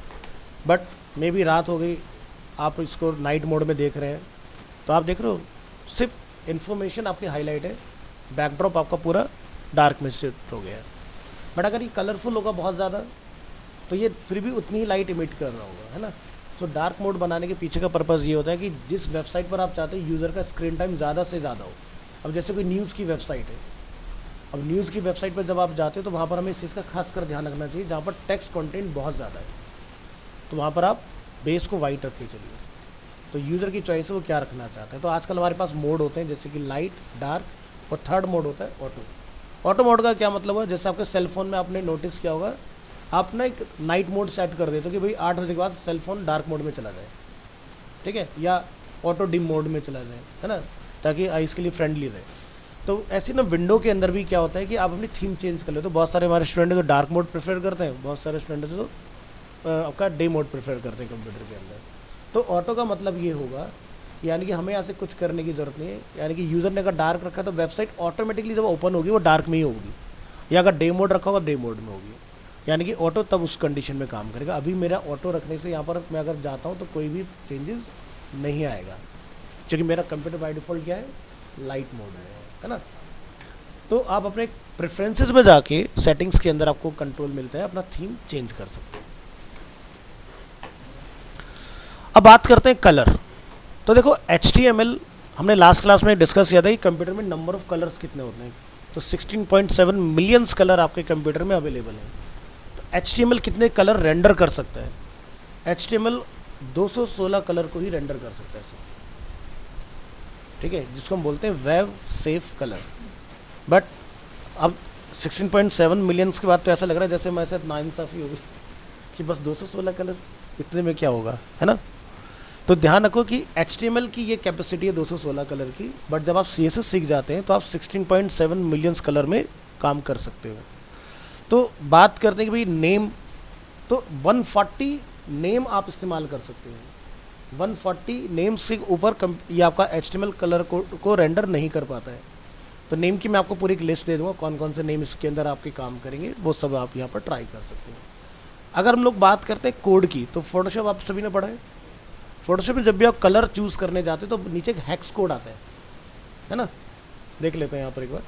बट मे बी रात हो गई, आप इसको नाइट मोड में देख रहे हैं, तो आप देख रहे हो सिर्फ इन्फॉर्मेशन आपकी हाईलाइट है, बैकड्रॉप आपका पूरा डार्क में शिफ्ट हो गया है। बट अगर ये कलरफुल होगा बहुत ज़्यादा तो ये फिर भी उतनी ही लाइट इमिट कर रहा होगा, है ना। सो डार्क मोड बनाने के पीछे का पर्पज़ ये होता है कि जिस वेबसाइट पर आप चाहते हो यूज़र का स्क्रीन टाइम ज़्यादा से ज़्यादा हो। अब जैसे कोई न्यूज़ की वेबसाइट है, अब न्यूज़ की वेबसाइट पर जब आप जाते हो तो वहाँ पर हमें इस चीज़ का खास कर ध्यान रखना चाहिए, जहाँ पर टेक्स्ट कंटेंट बहुत ज़्यादा है तो वहाँ पर आप बेस को वाइट रख के चलिए। तो यूज़र की चॉइस है वो क्या रखना चाहता है। तो आजकल हमारे पास मोड होते हैं जैसे कि लाइट, डार्क, और थर्ड मोड होता है ऑटो। ऑटो मोड का क्या मतलब है, जैसे आपके सेल फोन में आपने नोटिस किया होगा, आप ना एक नाइट मोड सेट कर देते हो कि भाई 8 बजे के बाद सेल फोन डार्क मोड में चला जाए, ठीक है, या ऑटो डिम मोड में चला जाए, है ना, ताकि आइस के लिए फ्रेंडली रहे। तो ऐसे ना विंडो के अंदर भी क्या होता है कि आप अपनी थीम चेंज कर ले। तो बहुत सारे हमारे स्टूडेंट तो डार्क मोड प्रेफर करते हैं, बहुत सारे स्टूडेंट तो आपका डे मोड प्रेफर करते हैं कंप्यूटर के अंदर। तो ऑटो का मतलब ये होगा, यानी कि हमें यहाँ से कुछ करने की ज़रूरत नहीं है, यानी कि यूज़र ने अगर डार्क रखा तो वेबसाइट ऑटोमेटिकली जब ओपन होगी वो डार्क में ही होगी, या अगर डे मोड रखा होगा डे मोड में होगी, यानी कि ऑटो तब उस कंडीशन में काम करेगा। अभी मेरा ऑटो रखने से यहाँ पर मैं अगर जाता हूँ तो कोई भी चेंजेस नहीं आएगा, क्योंकि मेरा कंप्यूटर बाय डिफ़ॉल्ट क्या है, लाइट मोड है ना। तो आप अपने प्रेफरेंसेस में जाके सेटिंग्स के अंदर आपको कंट्रोल मिलता है, अपना थीम चेंज कर सकते हैं। अब बात करते हैं कलर। तो देखो HTML हमने लास्ट क्लास में डिस्कस किया था कि कंप्यूटर में नंबर ऑफ कलर्स कितने होते हैं, तो 16.7 मिलियंस कलर आपके कंप्यूटर में अवेलेबल हैं। तो HTML कितने कलर रेंडर कर सकता है, HTML 216 कलर को ही रेंडर कर सकता है सिर्फ, ठीक है, जिसको हम बोलते हैं वेब सेफ कलर। बट अब 16.7 मिलियंस के बाद तो ऐसा लग रहा है जैसे मेरे साथ नाइंसाफ़ी होगी कि बस 216 कलर, इतने में क्या होगा, है ना। तो ध्यान रखो कि HTML की ये कैपेसिटी है 216 कलर की, बट जब आप CSS सीख जाते हैं तो आप 16.7 मिलियंस कलर में काम कर सकते हो। तो बात करते हैं कि भाई नेम, तो 140 नेम आप इस्तेमाल कर सकते हो। 140 नेम से ऊपर ये आपका HTML कलर को रेंडर नहीं कर पाता है। तो नेम की मैं आपको पूरी एक लिस्ट दे दूंगा, कौन कौन से नेम इसके अंदर आपके काम करेंगे, वो सब आप यहाँ पर ट्राई कर सकते हो। अगर हम लोग बात करते हैं कोड की, तो फोटोशॉप आप सभी ने पढ़ा है। फोटोशॉप में जब भी आप कलर चूज़ करने जाते हो तो नीचे एक हेक्स कोड आता है ना, देख लेते हैं यहाँ पर एक बार।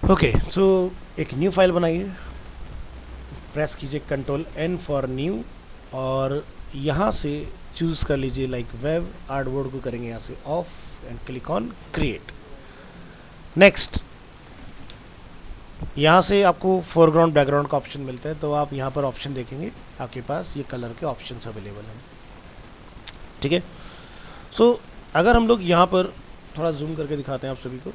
ओके, सो एक न्यू फाइल बनाइए, प्रेस कीजिए Ctrl+N फॉर न्यू, और यहाँ से चूज़ कर लीजिए लाइक वेब आर्टबोर्ड को करेंगे यहाँ से of and click on create. Next, यहाँ से आपको फोरग्राउंड बैकग्राउंड का ऑप्शन मिलता है, तो आप यहाँ पर ऑप्शन देखेंगे आपके पास ये कलर के ऑप्शंस अवेलेबल हैं, ठीक है। सो अगर हम लोग यहाँ पर थोड़ा जूम करके दिखाते हैं आप सभी को,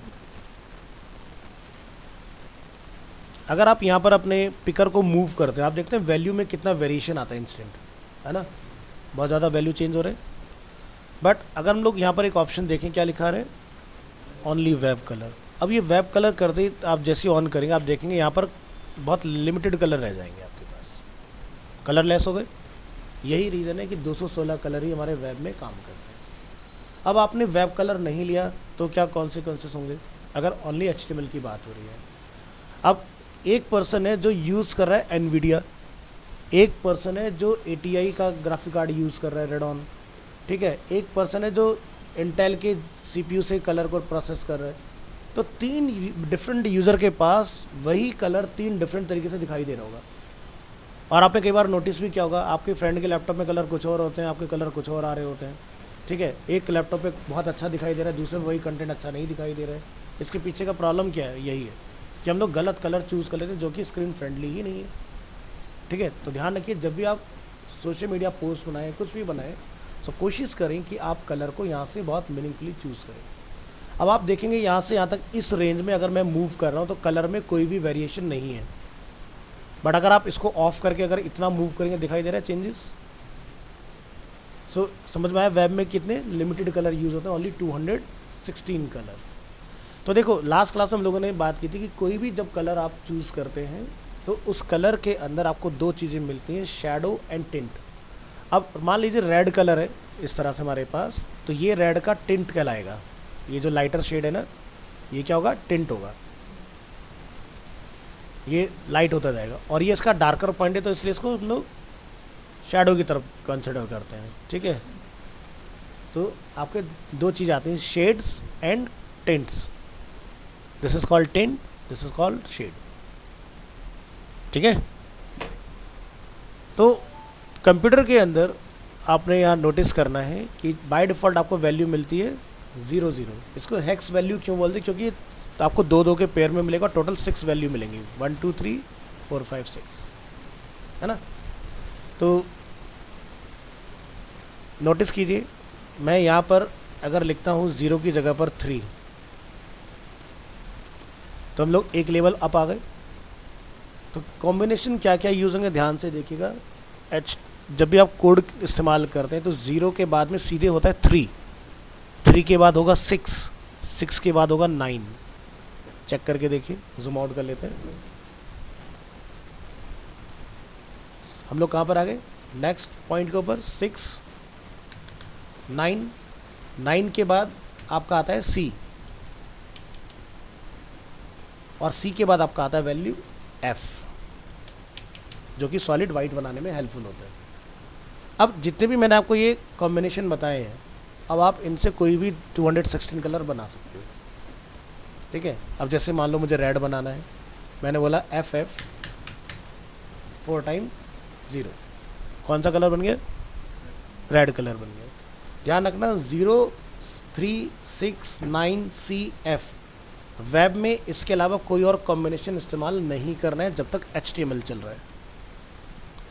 अगर आप यहाँ पर अपने पिकर को मूव करते हैं, आप देखते हैं वैल्यू में कितना वेरिएशन आता है इंस्टेंट, है ना, बहुत ज़्यादा वैल्यू चेंज हो रहे हैं। बट अगर हम लोग यहाँ पर एक ऑप्शन देखें, क्या लिखा है, ओनली वेब कलर। अब ये वेब कलर करते ही आप जैसे ऑन करेंगे आप देखेंगे यहाँ पर बहुत लिमिटेड कलर रह जाएंगे आपके पास, कलर लेस हो गए। यही रीज़न है कि 216 कलर ही हमारे वेब में काम करते हैं। अब आपने वेब कलर नहीं लिया तो क्या कॉन्सिक्वेंसेस होंगे, अगर ओनली HTML की बात हो रही है। अब एक पर्सन है जो यूज़ कर रहा है एनवीडिया, एक पर्सन है जो ATI का ग्राफिक कार्ड यूज़ कर रहा है रेडॉन, ठीक है, एक पर्सन है जो इंटेल के CPU से कलर को प्रोसेस कर रहा है। तो 3 डिफरेंट यूज़र के पास वही कलर 3 डिफरेंट तरीके से दिखाई दे रहा होगा। और आपने कई बार नोटिस भी किया होगा, आपके फ्रेंड के लैपटॉप में कलर कुछ और होते हैं, आपके कलर कुछ और आ रहे होते हैं, ठीक है। एक लैपटॉप पे बहुत अच्छा दिखाई दे रहा है, दूसरे में वही कंटेंट अच्छा नहीं दिखाई दे रहा है। इसके पीछे का प्रॉब्लम क्या है, यही है कि हम लोग गलत कलर चूज़ कर लेते हैं जो कि स्क्रीन फ्रेंडली ही नहीं है। ठीक है। तो ध्यान रखिए जब भी आप सोशल मीडिया पोस्ट बनाएं, कुछ भी बनाएं, तो कोशिश करें कि आप कलर को यहाँ से बहुत मीनिंगफुली चूज़ करें। अब आप देखेंगे यहाँ से यहाँ तक इस रेंज में अगर मैं मूव कर रहा हूँ तो कलर में कोई भी वेरिएशन नहीं है, बट अगर आप इसको ऑफ करके अगर इतना मूव करेंगे दिखाई दे रहा है चेंजेस। सो समझ में आया वेब में कितने लिमिटेड कलर यूज़ होते हैं, ओनली 216 कलर। तो देखो लास्ट क्लास में हम लोगों ने बात की थी कि कोई भी जब कलर आप चूज़ करते हैं तो उस कलर के अंदर आपको दो चीज़ें मिलती हैं, शैडो एंड टिंट। अब मान लीजिए रेड कलर है इस तरह से हमारे पास, तो ये रेड का टिंट कहलाएगा। ये जो लाइटर शेड है ना, ये क्या होगा, टिंट होगा, ये लाइट होता जाएगा। और ये इसका डार्कर पॉइंट है तो इसलिए इसको हम लोग शैडो की तरफ कंसिडर करते हैं, ठीक है। तो आपके दो चीज़ आती हैं, shades and tints. This is called tint, this is called shade, ठीक है। तो कंप्यूटर के अंदर आपने यहाँ नोटिस करना है कि बाय डिफ़ॉल्ट आपको वैल्यू मिलती है 0 0। इसको हेक्स वैल्यू क्यों बोलते हैं, क्योंकि तो आपको दो दो के पेयर में मिलेगा, टोटल 6 वैल्यू मिलेंगी, 1 2 3 4 5 6, है ना। तो नोटिस कीजिए मैं यहाँ पर अगर लिखता हूँ 0 की जगह पर 3, तो हम लोग एक लेवल अप आ गए। तो कॉम्बिनेशन क्या क्या यूज़ होंगे ध्यान से देखिएगा। जब भी आप कोड इस्तेमाल करते हैं तो 0 के बाद में सीधे होता है 3, 3 के बाद होगा 6, 6 के बाद होगा 9। चेक करके देखिए, जूम आउट कर लेते हैं। हम लोग कहाँ पर आ गए, नेक्स्ट पॉइंट के ऊपर 6 9, 9 के बाद आपका आता है C, और C के बाद आपका आता है वैल्यू F, जो कि सॉलिड वाइट बनाने में हेल्पफुल होता है। अब जितने भी मैंने आपको ये कॉम्बिनेशन बताए हैं, अब आप इनसे कोई भी 216 कलर बना सकते हो, ठीक है। अब जैसे मान लो मुझे रेड बनाना है, मैंने बोला FF 4 टाइम 0, कौन सा कलर बन गया, रेड कलर बन गया। ध्यान रखना 0 3 6 9 CF, वेब में इसके अलावा कोई और कॉम्बिनेशन इस्तेमाल नहीं करना है जब तक HTML चल रहा है,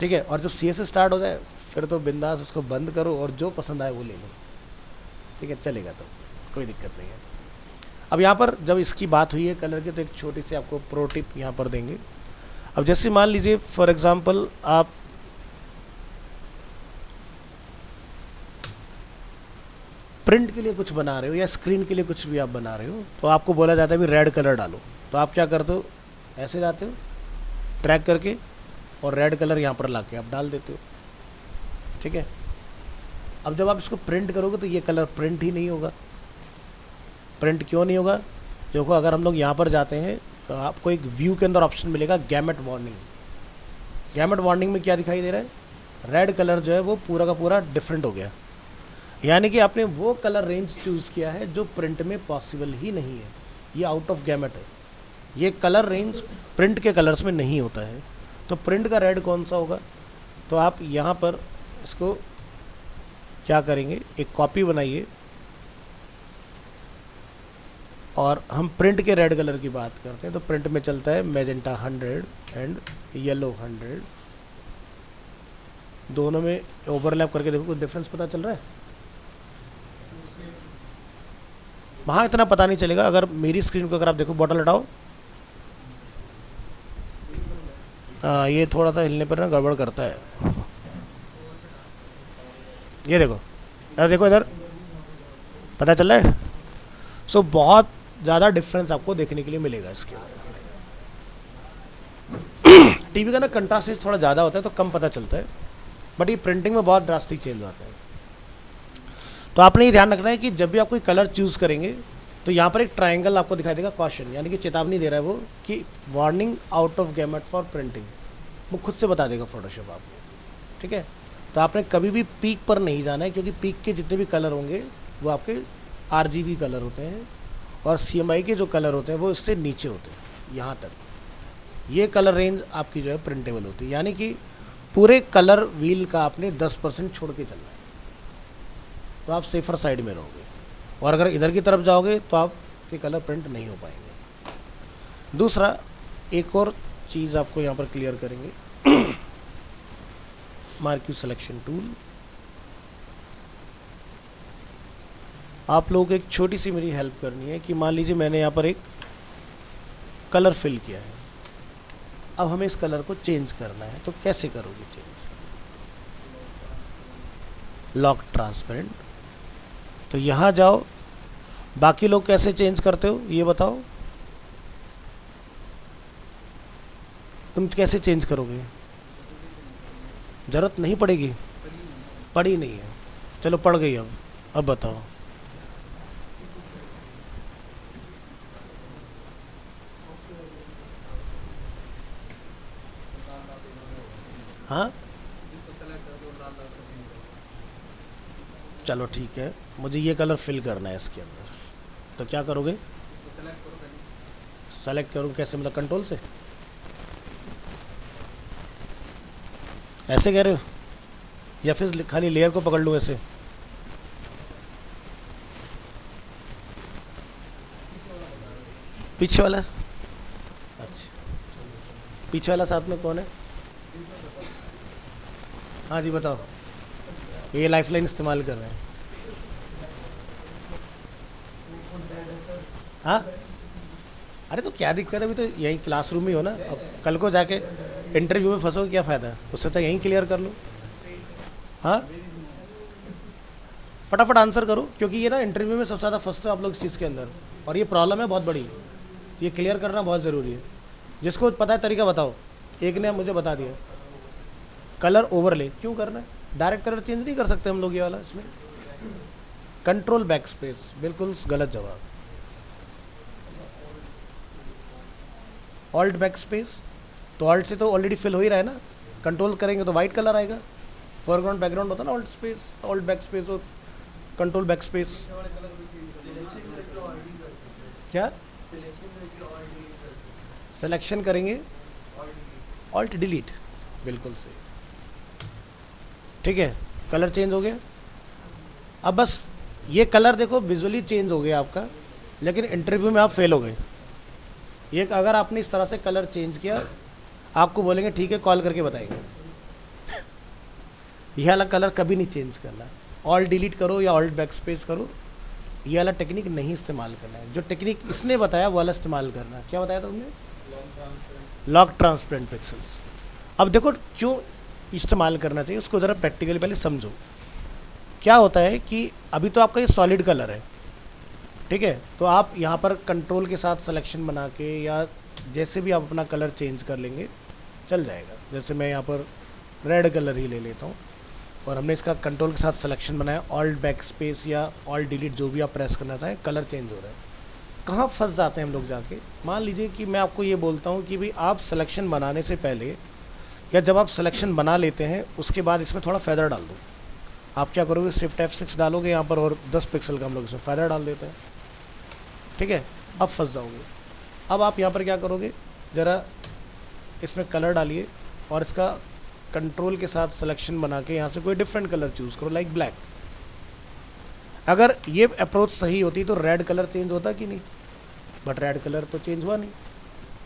ठीक है। और जब CSS स्टार्ट हो जाए फिर तो बिंदास उसको बंद करो और जो पसंद आए वो ले लो, ठीक है, चलेगा, तो कोई दिक्कत नहीं है। अब यहाँ पर जब इसकी बात हुई है कलर की, तो एक छोटी सी आपको प्रो टिप यहाँ पर देंगे। अब जैसे मान लीजिए फॉर एग्जांपल आप प्रिंट के लिए कुछ बना रहे हो या स्क्रीन के लिए कुछ भी आप बना रहे हो, तो आपको बोला जाता है भी रेड कलर डालो। तो आप क्या करते हो, ऐसे जाते हो ट्रैक करके और रेड कलर यहाँ पर ला के आप डाल देते हो, ठीक है। अब जब आप इसको प्रिंट करोगे तो ये कलर प्रिंट ही नहीं होगा। प्रिंट क्यों नहीं होगा, देखो अगर हम लोग यहाँ पर जाते हैं तो आपको एक व्यू के अंदर ऑप्शन मिलेगा गैमेट वार्निंग। गैमेट वार्निंग में क्या दिखाई दे रहा है, रेड कलर जो है वो पूरा का पूरा डिफरेंट हो गया, यानी कि आपने वो कलर रेंज चूज़ किया है जो प्रिंट में पॉसिबल ही नहीं है, ये आउट ऑफ गैमेट है। ये कलर रेंज प्रिंट के कलर्स में नहीं होता है। तो प्रिंट का रेड कौन सा होगा, तो आप यहाँ पर इसको क्या करेंगे, एक कॉपी बनाइए और हम प्रिंट के रेड कलर की बात करते हैं तो प्रिंट में चलता है मैजेंटा 100 एंड येलो 100। दोनों में ओवरलैप करके देखो कुछ डिफरेंस पता चल रहा है। वहाँ इतना पता नहीं चलेगा। अगर मेरी स्क्रीन को अगर आप देखो, बॉटल हटाओ, ये थोड़ा सा हिलने पर ना गड़बड़ करता है। ये देखो, यार देखो इधर, पता चल रहा है। सो बहुत ज़्यादा डिफरेंस आपको देखने के लिए मिलेगा इसके अंदर। टीवी का ना कंट्रास्ट थोड़ा ज़्यादा होता है तो कम पता चलता है, बट ये प्रिंटिंग में बहुत ड्रास्टिक चेंज आता है। तो आपने ये ध्यान रखना है कि जब भी आप कोई कलर चूज़ करेंगे तो यहाँ पर एक ट्रायंगल आपको दिखाई देगा, कॉशन, यानी कि चेतावनी दे रहा है वो कि warning out of gamete for printing. वो खुद से बता देगा फोटोशॉप आपको, ठीक है। तो आपने कभी भी पीक पर नहीं जाना है, क्योंकि पीक के जितने भी कलर होंगे वो आपके RGB कलर होते हैं और CMYK के जो कलर होते हैं वो इससे नीचे होते हैं यहाँ तक। ये कलर रेंज आपकी जो है प्रिंटेबल होती है, यानी कि पूरे कलर व्हील का आपने 10% छोड़ के चलना है, तो आप सेफर साइड में रहोगे। और अगर इधर की तरफ जाओगे तो आपके कलर प्रिंट नहीं हो पाएंगे। दूसरा, एक और चीज़ आपको यहाँ पर क्लियर करेंगे मार्क्यू सिलेक्शन टूल। आप लोगों को एक छोटी सी मेरी हेल्प करनी है कि मान लीजिए मैंने यहाँ पर एक कलर फिल किया है, अब हमें इस कलर को चेंज करना है, तो कैसे करोगे चेंज? Lock transparent. तो यहाँ जाओ, बाकी लोग कैसे चेंज करते हो ये बताओ, तुम कैसे चेंज करोगे? ज़रूरत नहीं पड़ेगी, पड़ी नहीं है, चलो पड़ गई। अब बताओ। हाँ चलो ठीक है, मुझे ये कलर फिल करना है इसके अंदर, तो क्या करोगे? सेलेक्ट करूँ कैसे, मतलब कंट्रोल से? ऐसे कह रहे हो या फिर खाली लेयर को पकड़ लूँ ऐसे? पीछे वाला? अच्छा, पीछे वाला साथ में कौन है? हाँ जी बताओ। ये लाइफलाइन इस्तेमाल कर रहे हैं? हाँ अरे तो क्या दिक्कत है, अभी तो यही क्लासरूम ही हो ना, अब कल को जाके इंटरव्यू में फंसो क्या फ़ायदा है, उससे अच्छा यहीं क्लियर कर लो। हाँ फटाफट आंसर करो, क्योंकि ये ना इंटरव्यू में सबसे ज़्यादा फंसते हो आप लोग इस चीज़ के अंदर, और ये प्रॉब्लम है बहुत बड़ी, ये क्लियर करना बहुत ज़रूरी है। जिसको पता है तरीका बताओ। एक ने मुझे बता दिया कलर ओवरले क्यों करना है, डायरेक्ट कलर चेंज नहीं कर सकते हम लोग ये वाला, इसमें कंट्रोल बैक स्पेस, बिल्कुल गलत जवाब। ऑल्ट बैक स्पेस, तो ऑल्ट से तो ऑलरेडी फिल हो ही रहा है ना, कंट्रोल करेंगे तो वाइट कलर आएगा, फोरग्राउंड बैकग्राउंड होता है ना alt space, alt back space और कंट्रोल बैक स्पेस। क्या सिलेक्शन करेंगे? ऑल्ट डिलीट, बिल्कुल सही, ठीक है, कलर चेंज हो गया। अब बस ये कलर देखो विजुअली चेंज हो गया आपका, लेकिन इंटरव्यू में आप फेल हो गए। ये अगर आपने इस तरह से कलर चेंज किया, आपको बोलेंगे ठीक है कॉल करके बताएंगे। यह वाला कलर कभी नहीं चेंज करना, ऑल डिलीट करो या ऑल्ट बैक स्पेस करो, ये वाला टेक्निक नहीं इस्तेमाल करना है। जो टेक्निक इसने बताया वो वाला इस्तेमाल करना है। क्या बताया था तुमने? Lock transparent pixels. अब देखो क्यों इस्तेमाल करना चाहिए उसको ज़रा प्रैक्टिकली पहले समझो। क्या होता है कि अभी तो आपका ये सॉलिड कलर है, ठीक है, तो आप यहाँ पर कंट्रोल के साथ सिलेक्शन बना के या जैसे भी आप अपना कलर चेंज कर लेंगे चल जाएगा। जैसे मैं यहाँ पर रेड कलर ही ले लेता हूँ और हमने इसका कंट्रोल के साथ सिलेक्शन बनाया, ऑल्ट बैक स्पेस या ऑल्ट डिलीट जो भी आप प्रेस करना चाहें, कलर चेंज हो रहा है। कहाँ फंस जाते हैं हम लोग जाके? मान लीजिए कि मैं आपको ये बोलता हूँ कि भाई आप सिलेक्शन बनाने से पहले या जब आप सिलेक्शन बना लेते हैं उसके बाद इसमें थोड़ा फेदर डाल दो। आप क्या करोगे? शिफ्ट F6 डालोगे यहाँ पर और 10 पिक्सल का हम लोग इसमें फेदर डाल देते हैं, ठीक है, अब फंस जाओगे। अब आप यहाँ पर क्या करोगे, ज़रा इसमें कलर डालिए और इसका कंट्रोल के साथ सिलेक्शन बना के यहाँ से कोई डिफरेंट कलर चूज़ करो, लाइक ब्लैक। अगर ये अप्रोच सही होती तो रेड कलर चेंज होता कि नहीं, बट रेड कलर तो चेंज हुआ नहीं।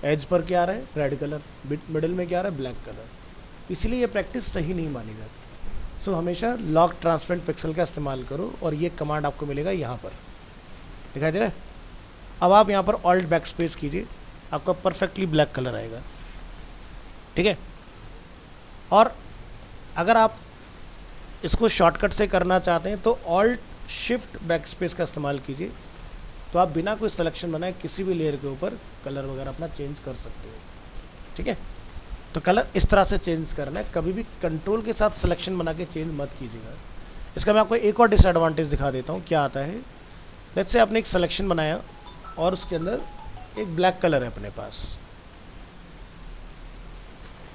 एज पर क्या आ रहा है? रेड कलर, मिडिल में क्या आ रहा है? Black colour. इसलिए ये प्रैक्टिस सही नहीं मानी जाती। सो हमेशा लॉक ट्रांसपेरेंट पिक्सल का इस्तेमाल करो और ये कमांड आपको मिलेगा यहाँ पर, दिखाई दे रहा है? अब आप यहाँ पर ऑल्ट बैक स्पेस कीजिए, आपका परफेक्टली ब्लैक कलर आएगा, ठीक है। और अगर आप इसको शॉर्टकट से करना चाहते हैं तो ऑल्ट शिफ्ट बैक स्पेस का इस्तेमाल कीजिए, तो आप बिना कोई सिलेक्शन बनाए किसी भी लेयर के ऊपर कलर वगैरह अपना चेंज कर सकते हो, ठीक है। तो कलर इस तरह से चेंज करना है, कभी भी कंट्रोल के साथ सिलेक्शन बना के चेंज मत कीजिएगा। इसका मैं आपको एक और डिसएडवांटेज दिखा देता हूँ, क्या आता है। लेट्स से आपने एक सिलेक्शन बनाया और उसके अंदर एक ब्लैक कलर है अपने पास,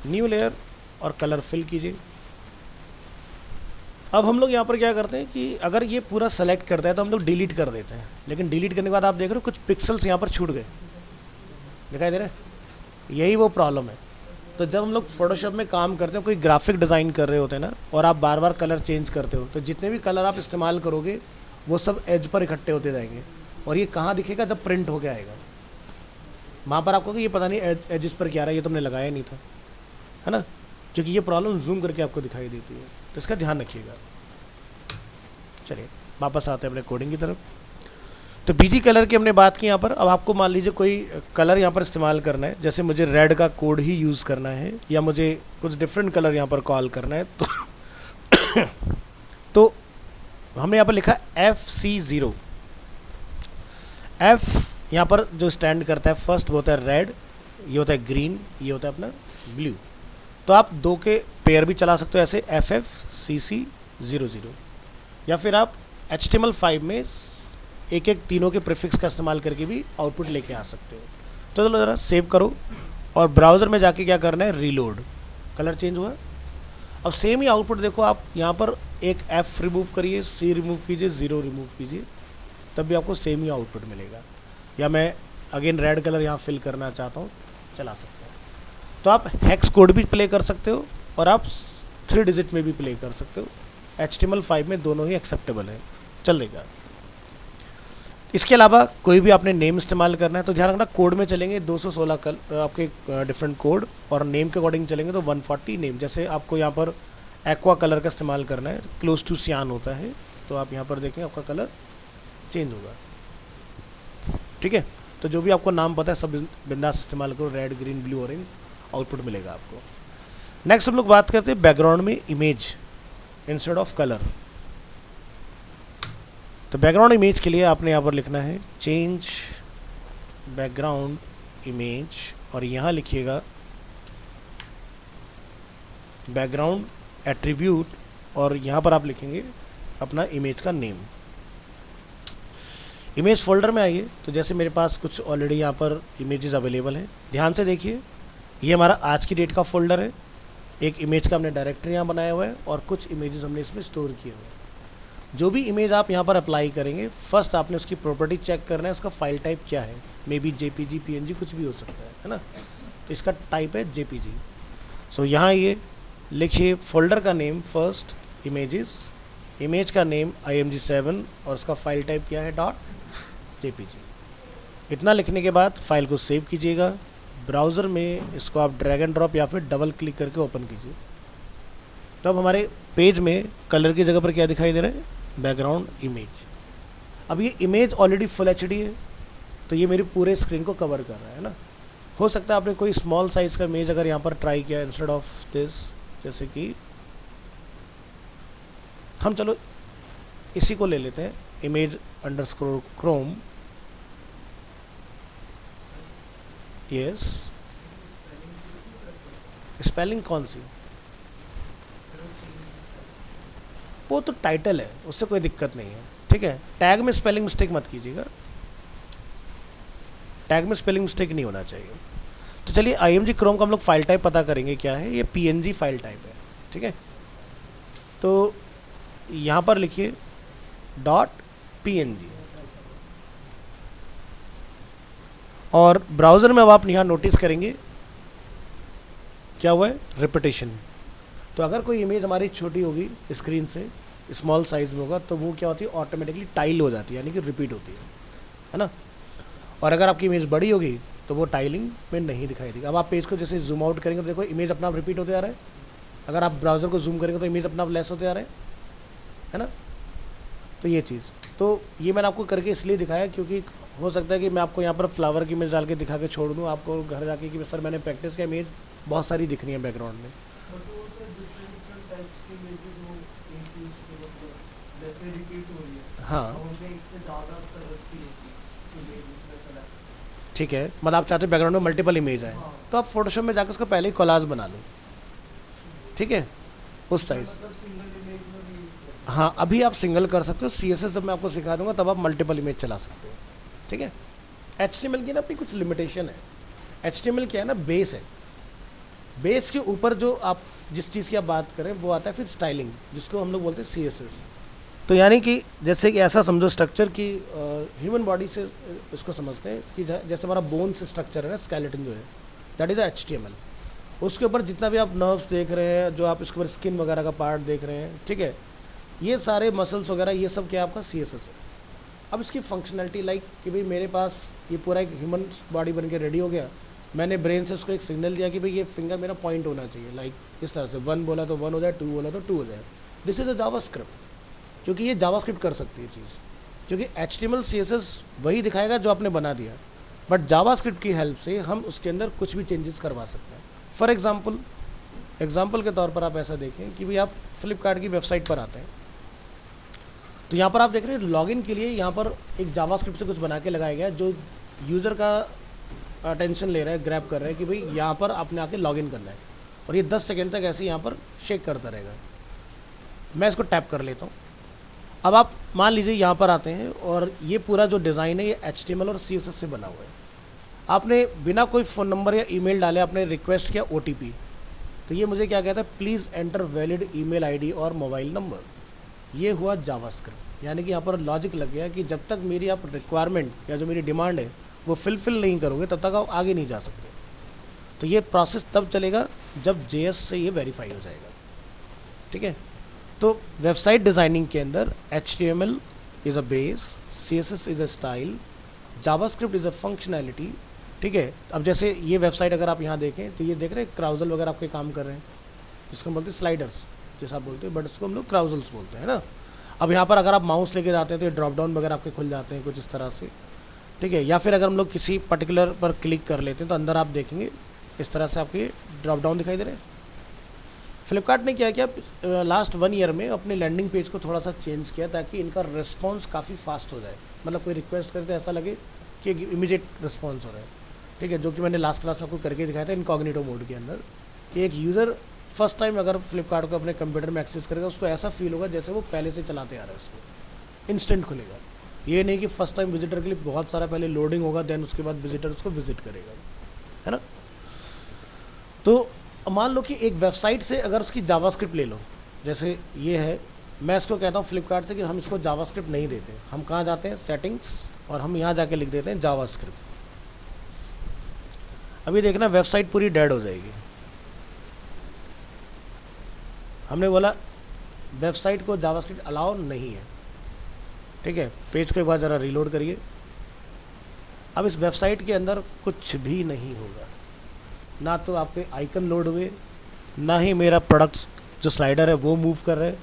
न्यू लेयर और कलर फिल कीजिए। अब हम लोग यहाँ पर क्या करते हैं कि अगर ये पूरा सेलेक्ट करता है तो हम लोग डिलीट कर देते हैं, लेकिन डिलीट करने के बाद आप देख रहे हो कुछ पिक्सल्स यहाँ पर छूट गए, दिखाई दे रहे हैं? यही वो प्रॉब्लम है। तो जब हम लोग फोटोशॉप में काम करते हैं, कोई ग्राफिक डिज़ाइन कर रहे होते हैं ना, और आप बार बार कलर चेंज करते हो, तो जितने भी कलर आप इस्तेमाल करोगे वो सब एज पर इकट्ठे होते जाएंगे। और ये कहाँ दिखेगा? जब प्रिंट होके आएगा, वहाँ पर आपको ये पता नहीं एजिस पर क्या रहा है, ये तुमने लगाया नहीं था, है ना। क्योंकि ये प्रॉब्लम जूम करके आपको दिखाई देती है, तो इसका ध्यान रखिएगा। चलिए वापस आते हैं अपने कोडिंग की तरफ। तो बीजी कलर की हमने बात की यहाँ पर। अब आपको मान लीजिए कोई कलर यहाँ पर इस्तेमाल करना है, जैसे मुझे रेड का कोड ही यूज़ करना है या मुझे कुछ डिफरेंट कलर यहाँ पर कॉल करना है, तो हमने यहाँ पर लिखा FC0। F यहाँ पर जो स्टैंड करता है फर्स्ट वो होता है रेड, ये होता है ग्रीन, ये होता है अपना ब्लू। तो आप दो के पेयर भी चला सकते हो ऐसे FFCC00, या फिर आप HTML5 में एक एक तीनों के प्रीफिक्स का इस्तेमाल करके भी आउटपुट लेके आ सकते हो। तो चलो ज़रा सेव करो और ब्राउज़र में जाके क्या करना है, रीलोड। कलर चेंज हुआ। अब सेम ही आउटपुट देखो, आप यहाँ पर एक F रिमूव करिए, C रिमूव कीजिए, 0 रिमूव कीजिए, तब भी आपको सेम ही आउटपुट मिलेगा। या मैं अगेन रेड कलर यहाँ फिल करना चाहता हूँ, चला सकते हैं। तो आप हेक्स कोड भी प्ले कर सकते हो और आप 3 डिजिट में भी प्ले कर सकते हो। HTML5 में दोनों ही एक्सेप्टेबल है, चलेगा। इसके अलावा कोई भी आपने नेम इस्तेमाल करना है तो ध्यान रखना, कोड में चलेंगे 216 आपके डिफरेंट कोड, और नेम के अकॉर्डिंग चलेंगे तो 140 नेम। जैसे आपको यहाँ पर एक्वा कलर का इस्तेमाल करना है, क्लोज टू सियान होता है, तो आप यहाँ पर देखें आपका कलर चेंज होगा। ठीक है, तो जो भी आपको नाम पता है सब बिंदास इस्तेमाल करो, red green blue orange output मिलेगा आपको। नेक्स्ट हम लोग बात करते हैं बैकग्राउंड में इमेज इंस्टेड ऑफ कलर। तो बैकग्राउंड इमेज के लिए आपने यहाँ पर लिखना है चेंज बैकग्राउंड इमेज, और यहाँ लिखिएगा बैकग्राउंड एट्रीब्यूट, और यहाँ पर आप लिखेंगे अपना इमेज का नेम। इमेज फोल्डर में आइए, तो जैसे मेरे पास कुछ ऑलरेडी यहाँ पर इमेजेस अवेलेबल हैं, ध्यान से देखिए, ये हमारा आज की डेट का फोल्डर है। एक इमेज का हमने डायरेक्टरी यहाँ बनाया हुआ है और कुछ इमेजेस हमने इसमें स्टोर किए हुए हैं। जो भी इमेज आप यहाँ पर अप्लाई करेंगे, फर्स्ट आपने उसकी प्रॉपर्टी चेक करना है, उसका फाइल टाइप क्या है, मे बी JPG PNG कुछ भी हो सकता है ना। तो इसका टाइप है JPG। सो यहाँ ये लिखिए फोल्डर का नेम फर्स्ट इमेजेस, इमेज का नेम IMG7, और उसका फाइल टाइप क्या है .jpg। इतना लिखने के बाद फाइल को सेव कीजिएगा। ब्राउज़र में इसको आप ड्रैग एंड ड्रॉप या फिर डबल क्लिक करके ओपन कीजिए। तब हमारे पेज में कलर की जगह पर क्या दिखाई दे रहा है, बैकग्राउंड इमेज। अब ये इमेज ऑलरेडी फुल HD है, तो ये मेरी पूरे स्क्रीन को कवर कर रहा है ना। हो सकता है आपने कोई स्मॉल साइज़ का इमेज अगर यहाँ पर ट्राई किया इंस्टेड ऑफ दिस, जैसे कि हम चलो इसी को ले लेते हैं, image underscore Chrome, yes. Spelling कौन सी, वो तो टाइटल है, उससे कोई दिक्कत नहीं है। ठीक है, टैग में स्पेलिंग मिस्टेक मत कीजिएगा, टैग में स्पेलिंग मिस्टेक नहीं होना चाहिए। तो चलिए IMG क्रोम का हम लोग फाइल टाइप पता करेंगे क्या है, ये PNG फाइल टाइप है। ठीक है, तो यहाँ पर लिखिए .png, और ब्राउज़र में अब आप यहाँ नोटिस करेंगे क्या हुआ है, रिपीटेशन। तो अगर कोई इमेज हमारी छोटी होगी स्क्रीन से, स्मॉल साइज़ में होगा, तो वो क्या होती है, ऑटोमेटिकली टाइल हो जाती है, यानी कि रिपीट होती है ना। और अगर आपकी इमेज बड़ी होगी तो वो टाइलिंग में नहीं दिखाई देगी। अब आप पेज को जैसे जूम आउट करेंगे तो देखो इमेज अपना रिपीट होते जा रहा है। अगर आप ब्राउज़र को जूम करेंगे तो इमेज अपना लेस होते जा रहा है ना। तो ये चीज़, तो ये मैंने आपको करके इसलिए दिखाया क्योंकि हो सकता है कि मैं आपको यहाँ पर फ्लावर की इमेज डाल के दिखा के छोड़ दूँ, आपको घर जाके कि सर मैंने प्रैक्टिस किया, इमेज बहुत सारी दिख रही है बैकग्राउंड में। हाँ ठीक है, मतलब आप चाहते हो बैकग्राउंड में मल्टीपल इमेज आए, तो आप फोटोशॉप में जाकर उसका पहले ही कोलाज बना लो। ठीक है, उस साइज। हाँ, अभी आप सिंगल कर सकते हो, CSS जब मैं आपको सिखा दूंगा तब आप मल्टीपल इमेज चला सकते हो। ठीक है, HTML की ना अपनी कुछ लिमिटेशन है। HTML क्या है ना, बेस है, बेस के ऊपर जो आप जिस चीज़ की आप बात करें वो आता है फिर स्टाइलिंग, जिसको हम लोग बोलते हैं CSS। तो यानी कि जैसे कि ऐसा समझो स्ट्रक्चर की ह्यूमन बॉडी से इसको समझते हैं कि जैसे हमारा बोन्स स्ट्रक्चर है ना, स्केलेटन जो है, दैट इज़ HTML। उसके ऊपर जितना भी आप नर्व्स देख रहे हैं, जो आप इसके ऊपर स्किन वगैरह का पार्ट देख रहे हैं, ठीक है, ये सारे मसल्स वगैरह ये सब क्या आपका CSS है। अब इसकी फंक्शनैलिटी लाइक कि भाई मेरे पास ये पूरा एक ह्यूमन बॉडी बन के रेडी हो गया, मैंने ब्रेन से उसको एक सिग्नल दिया कि भाई ये फिंगर मेरा पॉइंट होना चाहिए, लाइक इस तरह से 1 बोला तो 1 हो जाए, 2 बोला तो 2 हो जाए। दिस इज़ अ जावास्क्रिप्ट, क्योंकि ये जावास्क्रिप्ट कर सकती है चीज़, क्योंकि HTML CSS वही दिखाएगा जो आपने बना दिया, बट जावास्क्रिप्ट की हेल्प से हम उसके अंदर कुछ भी चेंजेस करवा सकते हैं। फॉर एग्जाम्पल के तौर पर आप ऐसा देखें कि भाई आप फ्लिपकार्ट की वेबसाइट पर आते हैं, तो यहाँ पर आप देख रहे हैं लॉगिन के लिए यहाँ पर एक जावास्क्रिप्ट से कुछ बना के लगाया गया जो यूज़र का अटेंशन ले रहा है, ग्रैब कर रहा है कि भाई यहाँ पर आपने आके लॉगिन करना है, और ये 10 सेकेंड तक ऐसे यहाँ पर शेक करता रहेगा। मैं इसको टैप कर लेता हूँ। अब आप मान लीजिए यहाँ पर आते हैं और ये पूरा जो डिज़ाइन है ये HTML और CSS से बना हुआ है। आपने बिना कोई फ़ोन नंबर या ईमेल डाले आपने रिक्वेस्ट किया OTP, तो ये मुझे क्या कहता है, please enter valid email ID और मोबाइल नंबर। ये हुआ जावास्क्रिप्ट, यानी कि यहाँ पर लॉजिक लग गया कि जब तक मेरी आप रिक्वायरमेंट या जो मेरी डिमांड है वो फिल नहीं करोगे तब तक आप आगे नहीं जा सकते। तो ये प्रोसेस तब चलेगा जब JS से ये वेरीफाई हो जाएगा। ठीक है, तो वेबसाइट डिज़ाइनिंग के अंदर HTML is a base, CSS is a style, JavaScript is a functionality. ठीक है, अब जैसे ये वेबसाइट अगर आप यहाँ देखें तो ये देख रहे हैं क्राउजल वगैरह आपके काम कर रहे हैं, जिसको हम बोलते हैं स्लाइडर्स जैसा आप बोलते हैं, बट इसको हम लोग क्राउजल्स बोलते हैं ना। अब यहाँ पर अगर आप माउस लेके जाते हैं तो ये ड्रॉप डाउन वगैरह आपके खुल जाते हैं कुछ इस तरह से। ठीक है, या फिर अगर हम लोग किसी पर्टिकुलर पर क्लिक कर लेते हैं तो अंदर आप देखेंगे इस तरह से आपके ड्रॉप डाउन दिखाई दे रहे हैं। फ्लिपकार्ट ने क्या किया लास्ट 1 ईयर में अपने लैंडिंग पेज को थोड़ा सा चेंज किया ताकि इनका रिस्पॉन्स काफ़ी फास्ट हो जाए, मतलब कोई रिक्वेस्ट करे तो ऐसा लगे कि इमीडिएट रिस्पॉन्स हो रहा है। ठीक है, जो कि मैंने लास्ट क्लास में आपको करके दिखाया था इनकॉग्निटो मोड के अंदर, कि एक यूज़र फर्स्ट टाइम अगर फ्लिपकार्ट को अपने कंप्यूटर में एक्सेस करेगा उसको ऐसा फील होगा जैसे वो पहले से चलाते आ रहा है, उसको इंस्टेंट खुलेगा। ये नहीं कि फर्स्ट टाइम विजिटर के लिए बहुत सारा पहले लोडिंग होगा, देन उसके बाद विजिटर उसको विजिट करेगा, है ना। तो मान लो कि एक वेबसाइट से अगर उसकी जावास्क्रिप्ट ले लो, जैसे ये है, मैं इसको कहता हूँ फ्लिपकार्ट से कि हम इसको जावास्क्रिप्ट नहीं देते, हम कहाँ जाते हैं, सेटिंग्स, और हम यहाँ जाके लिख देते हैं जावास्क्रिप्ट। अभी देखना वेबसाइट पूरी डेड हो जाएगी। हमने बोला वेबसाइट को जावास्क्रिप्ट अलाउ नहीं है। ठीक है, पेज को एक बार ज़रा रीलोड करिए। अब इस वेबसाइट के अंदर कुछ भी नहीं होगा, ना तो आपके आइकन लोड हुए, ना ही मेरा प्रोडक्ट्स जो स्लाइडर है वो मूव कर रहे हैं।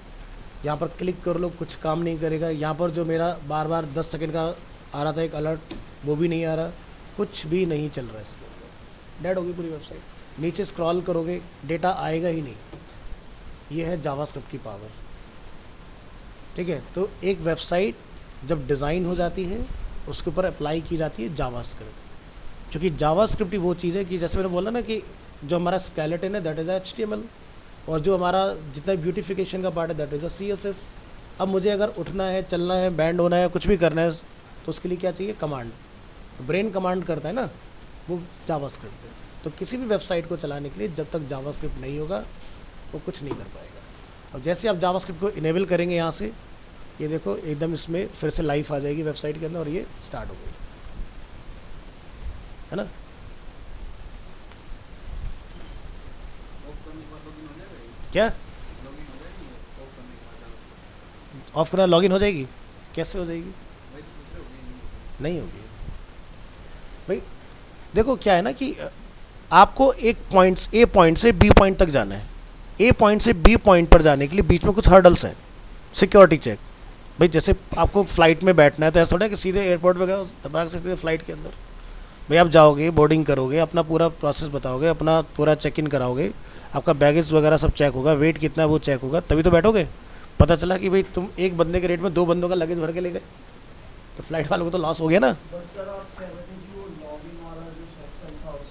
यहाँ पर क्लिक कर लो, कुछ काम नहीं करेगा। यहाँ पर जो मेरा बार बार 10 सेकंड का आ रहा था एक अलर्ट, वो भी नहीं आ रहा, कुछ भी नहीं चल रहा है इसके अंदर, डेड होगी पूरी वेबसाइट। नीचे स्क्रॉल करोगे डेटा आएगा ही नहीं। ये है जावास्क्रिप्ट की पावर। ठीक है, तो एक वेबसाइट जब डिज़ाइन हो जाती है उसके ऊपर अप्लाई की जाती है जावास्क्रिप्ट, क्योंकि जावास्क्रिप्ट ही वो चीज़ है कि जैसे मैंने बोला ना कि जो हमारा स्केलेटन है दैट इज़ HTML, और जो हमारा जितना ब्यूटिफिकेशन का पार्ट है दैट इज़ अ CSS। अब मुझे अगर उठना है, चलना है, बैंड होना है, कुछ भी करना है, तो उसके लिए क्या चाहिए, कमांड। ब्रेन कमांड करता है ना, वो जावास्क्रिप्ट है। तो किसी भी वेबसाइट को चलाने के लिए जब तक जावास्क्रिप्ट नहीं होगा वो कुछ नहीं कर पाएगा। और जैसे आप जावास्क्रिप्ट को इनेबल करेंगे यहाँ से, ये देखो एकदम इसमें फिर से लाइफ आ जाएगी वेबसाइट के अंदर और ये स्टार्ट हो गई, है ना। क्या ऑफ करना, लॉगिन हो जाएगी? कैसे हो जाएगी? नहीं होगी भाई। देखो क्या है ना कि आपको एक पॉइंट A पॉइंट से B पॉइंट तक जाना है। A पॉइंट से B पॉइंट पर जाने के लिए बीच में कुछ हर्डल्स हैं। सिक्योरिटी चेक, भाई जैसे आपको फ्लाइट में बैठना है तो ऐसा थोड़ा है कि सीधे एयरपोर्ट पे गए दबाग से सीधे फ्लाइट के अंदर। भाई आप जाओगे, बोर्डिंग करोगे, अपना पूरा प्रोसेस बताओगे, अपना पूरा चेक इन कराओगे, आपका बैगेज वगैरह सब चेक होगा, वेट कितना है वो चेक होगा, तभी तो बैठोगे। पता चला कि भाई तुम एक बंदे के रेट में 2 बंदों का लगेज भर के ले गए तो फ्लाइट वालों को तो लॉस हो गया ना।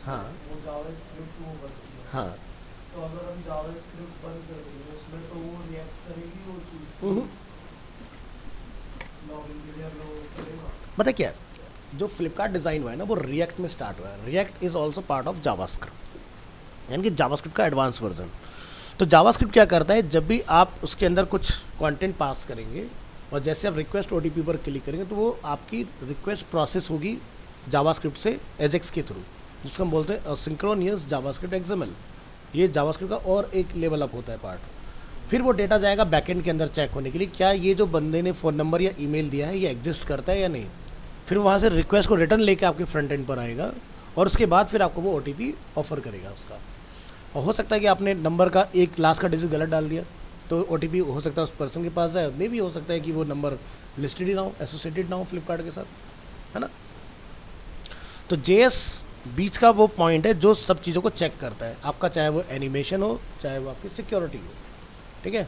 हाँ हाँ, तो अगर हम जावास्क्रिप्ट बंद कर देंगे उसमें तो वो रिएक्ट करेगी वो चीज़ लॉगिन के लिए हम लोग करेगा। पता क्या, जो फ्लिपकार्ट डिज़ाइन हुआ है ना वो रिएक्ट में स्टार्ट हुआ है। React is also part of JavaScript, यानी कि जावास्क्रिप्ट का एडवांस वर्जन। तो जावास्क्रिप्ट क्या करता है, जब भी आप उसके अंदर कुछ कंटेंट पास करेंगे और जैसे आप रिक्वेस्ट OTP पर क्लिक करेंगे तो वो आपकी रिक्वेस्ट प्रोसेस होगी जावास्क्रिप्ट से एजेक्स के थ्रू, जिसको हम बोलते हैं सिंक्रोनियस जावास्क्रिप्ट XML। ये जावास्क्रिप्ट का और एक लेवल अप होता है पार्ट। फिर वो डेटा जाएगा बैकएंड के अंदर चेक होने के लिए, क्या ये जो बंदे ने फ़ोन नंबर या ईमेल दिया है ये एग्जिस्ट करता है या नहीं। फिर वहाँ से रिक्वेस्ट को रिटर्न लेके आपके फ्रंट एंड पर आएगा और उसके बाद फिर आपको वो OTP ऑफर करेगा उसका। और हो सकता है कि आपने नंबर का एक लास्ट का डिजिट गलत डाल दिया तो OTP हो सकता है उस पर्सन के पास जाए, मे भी हो सकता है कि वो नंबर लिस्टेड ही ना हो, एसोसिएटेड ना हो फ्लिपकार्ट के साथ, है ना। तो JS बीच का वो पॉइंट है जो सब चीज़ों को चेक करता है आपका, चाहे वो एनिमेशन हो चाहे वो आपकी सिक्योरिटी हो, ठीक है।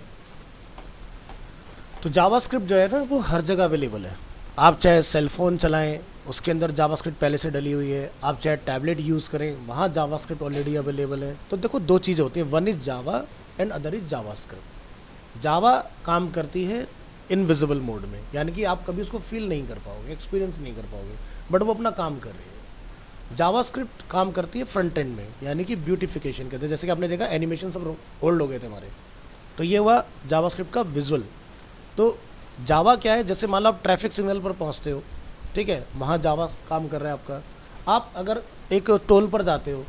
तो जावास्क्रिप्ट जो है ना वो हर जगह अवेलेबल है। आप चाहे सेलफोन चलाएं उसके अंदर जावास्क्रिप्ट पहले से डली हुई है, आप चाहे टैबलेट यूज़ करें वहाँ जावास्क्रिप्ट ऑलरेडी अवेलेबल है। तो देखो दो चीज़ें होती हैं, one is Java and other is JavaScript. Java काम करती है इनविजिबल मोड में, यानी कि आप कभी उसको फील नहीं कर पाओगे, एक्सपीरियंस नहीं कर पाओगे, बट वो अपना काम कर रही है। जावास्क्रिप्ट काम करती है फ्रंट एंड में, यानी कि ब्यूटिफिकेशन कहते हैं, जैसे कि आपने देखा एनिमेशन सब होल्ड हो गए थे हमारे, तो ये हुआ जावास्क्रिप्ट का विजुअल। तो जावा क्या है, जैसे मान लो आप ट्रैफिक सिग्नल पर पहुंचते हो, ठीक है, वहाँ जावा काम कर रहा है आपका। आप अगर एक टोल पर जाते हो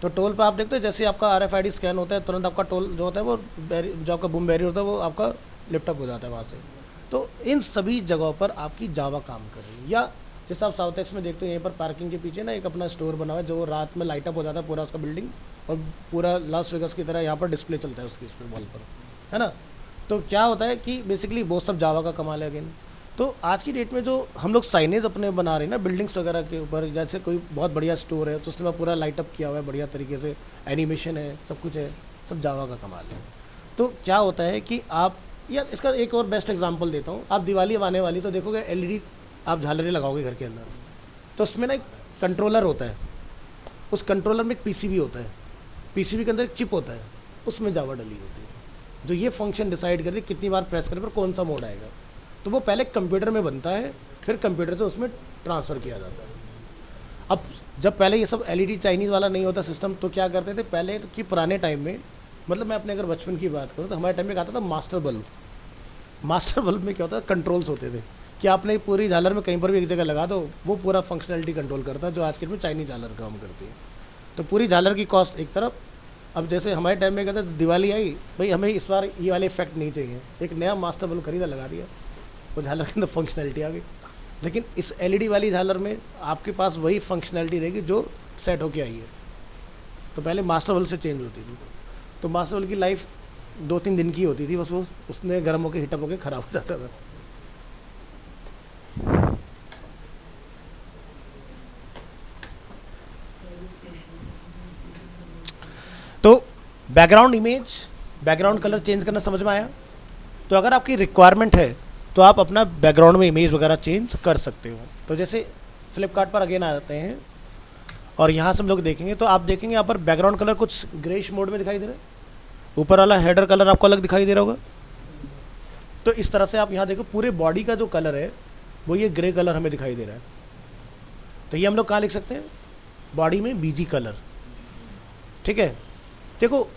तो टोल पर आप देखते हो जैसे आपका RFID स्कैन होता है, तुरंत आपका टोल जो होता है वो जो आपका बूम बैरियर होता है वो आपका लिफ्टअप हो जाता है वहाँ से। तो इन सभी जगहों पर आपकी जावा काम कर रही है। या जैसे आप साउथ एक्स में देखते हो यहीं पर पार्किंग के पीछे ना एक अपना स्टोर बना हुआ है जो रात में लाइट अप हो जाता है पूरा उसका बिल्डिंग, और पूरा लास वेगास की तरह यहाँ पर डिस्प्ले चलता है उसकी, इस पर वॉल पर, है ना। तो क्या होता है कि बेसिकली वो सब जावा का कमाल है अगेन। तो आज की डेट में जो हम लोग साइनेज अपने बना रहे हैं ना बिल्डिंग्स वगैरह के ऊपर, जैसे कोई बहुत बढ़िया स्टोर है तो उसमें पूरा लाइट अप किया हुआ है बढ़िया तरीके से, एनिमेशन है, सब कुछ है, सब जावा का कमाल है। तो क्या होता है कि आप, यार इसका एक और बेस्ट एग्जांपल देता हूँ, आप दिवाली आने वाली तो देखोगे LED आप झालरें लगाओगे घर के अंदर, तो उसमें ना एक कंट्रोलर होता है, उस कंट्रोलर में एक PCB होता है, PCB के अंदर एक चिप होता है, उसमें जावा डली होती है जो ये फंक्शन डिसाइड करती है कितनी बार प्रेस करने पर कौन सा मोड आएगा। तो वो पहले कंप्यूटर में बनता है, फिर कंप्यूटर से उसमें ट्रांसफ़र किया जाता है। अब जब पहले ये सब LED चाइनीज़ वाला नहीं होता सिस्टम, तो क्या करते थे पहले कि पुराने टाइम में, मतलब मैं अपने अगर बचपन की बात करूँ तो हमारे टाइम में आता था मास्टर बल्ब। मास्टर बल्ब में क्या होता है, कंट्रोल्स होते थे कि आपने पूरी झालर में कहीं पर भी एक जगह लगा दो, वो पूरा फंक्शनैलिटी कंट्रोल करता है, जो आज के में चाइनीज़ झालर काम करती है। तो पूरी झालर की कॉस्ट एक तरफ। अब जैसे हमारे टाइम में कहते दिवाली आई, भाई हमें इस बार ये वाले इफेक्ट नहीं चाहिए, एक नया मास्टर बल्ब खरीदा, लगा दिया, वो झालर के अंदर फंक्शनैलिटी आ गई। लेकिन इस LED वाली झालर में आपके पास वही फंक्शनैलिटी रहेगी जो सेट होके आई है। तो पहले मास्टर बल्ब से चेंज होती थी, तो मास्टर बल्ब की लाइफ 2-3 दिन की होती थी बस, वो उसमें गर्म होकर हीटअप होकर ख़राब हो जाता था। तो background image, background colour change करना समझ में आया। तो अगर आपकी रिक्वायरमेंट है तो आप अपना बैकग्राउंड में इमेज वगैरह चेंज कर सकते हो। तो जैसे फ्लिपकार्ट पर अगेन आ जाते हैं और यहाँ से हम लोग देखेंगे तो आप देखेंगे यहाँ पर बैकग्राउंड कलर कुछ ग्रेइश मोड में दिखाई दे रहा है, ऊपर वाला हेडर कलर आपको अलग दिखाई दे रहा होगा। तो इस तरह से आप यहाँ देखो पूरे बॉडी का जो कलर है वो ये ग्रे कलर हमें दिखाई दे रहा है। तो ये हम लोग कहाँ लिख सकते हैं, बॉडी में BG कलर, ठीक है। देखो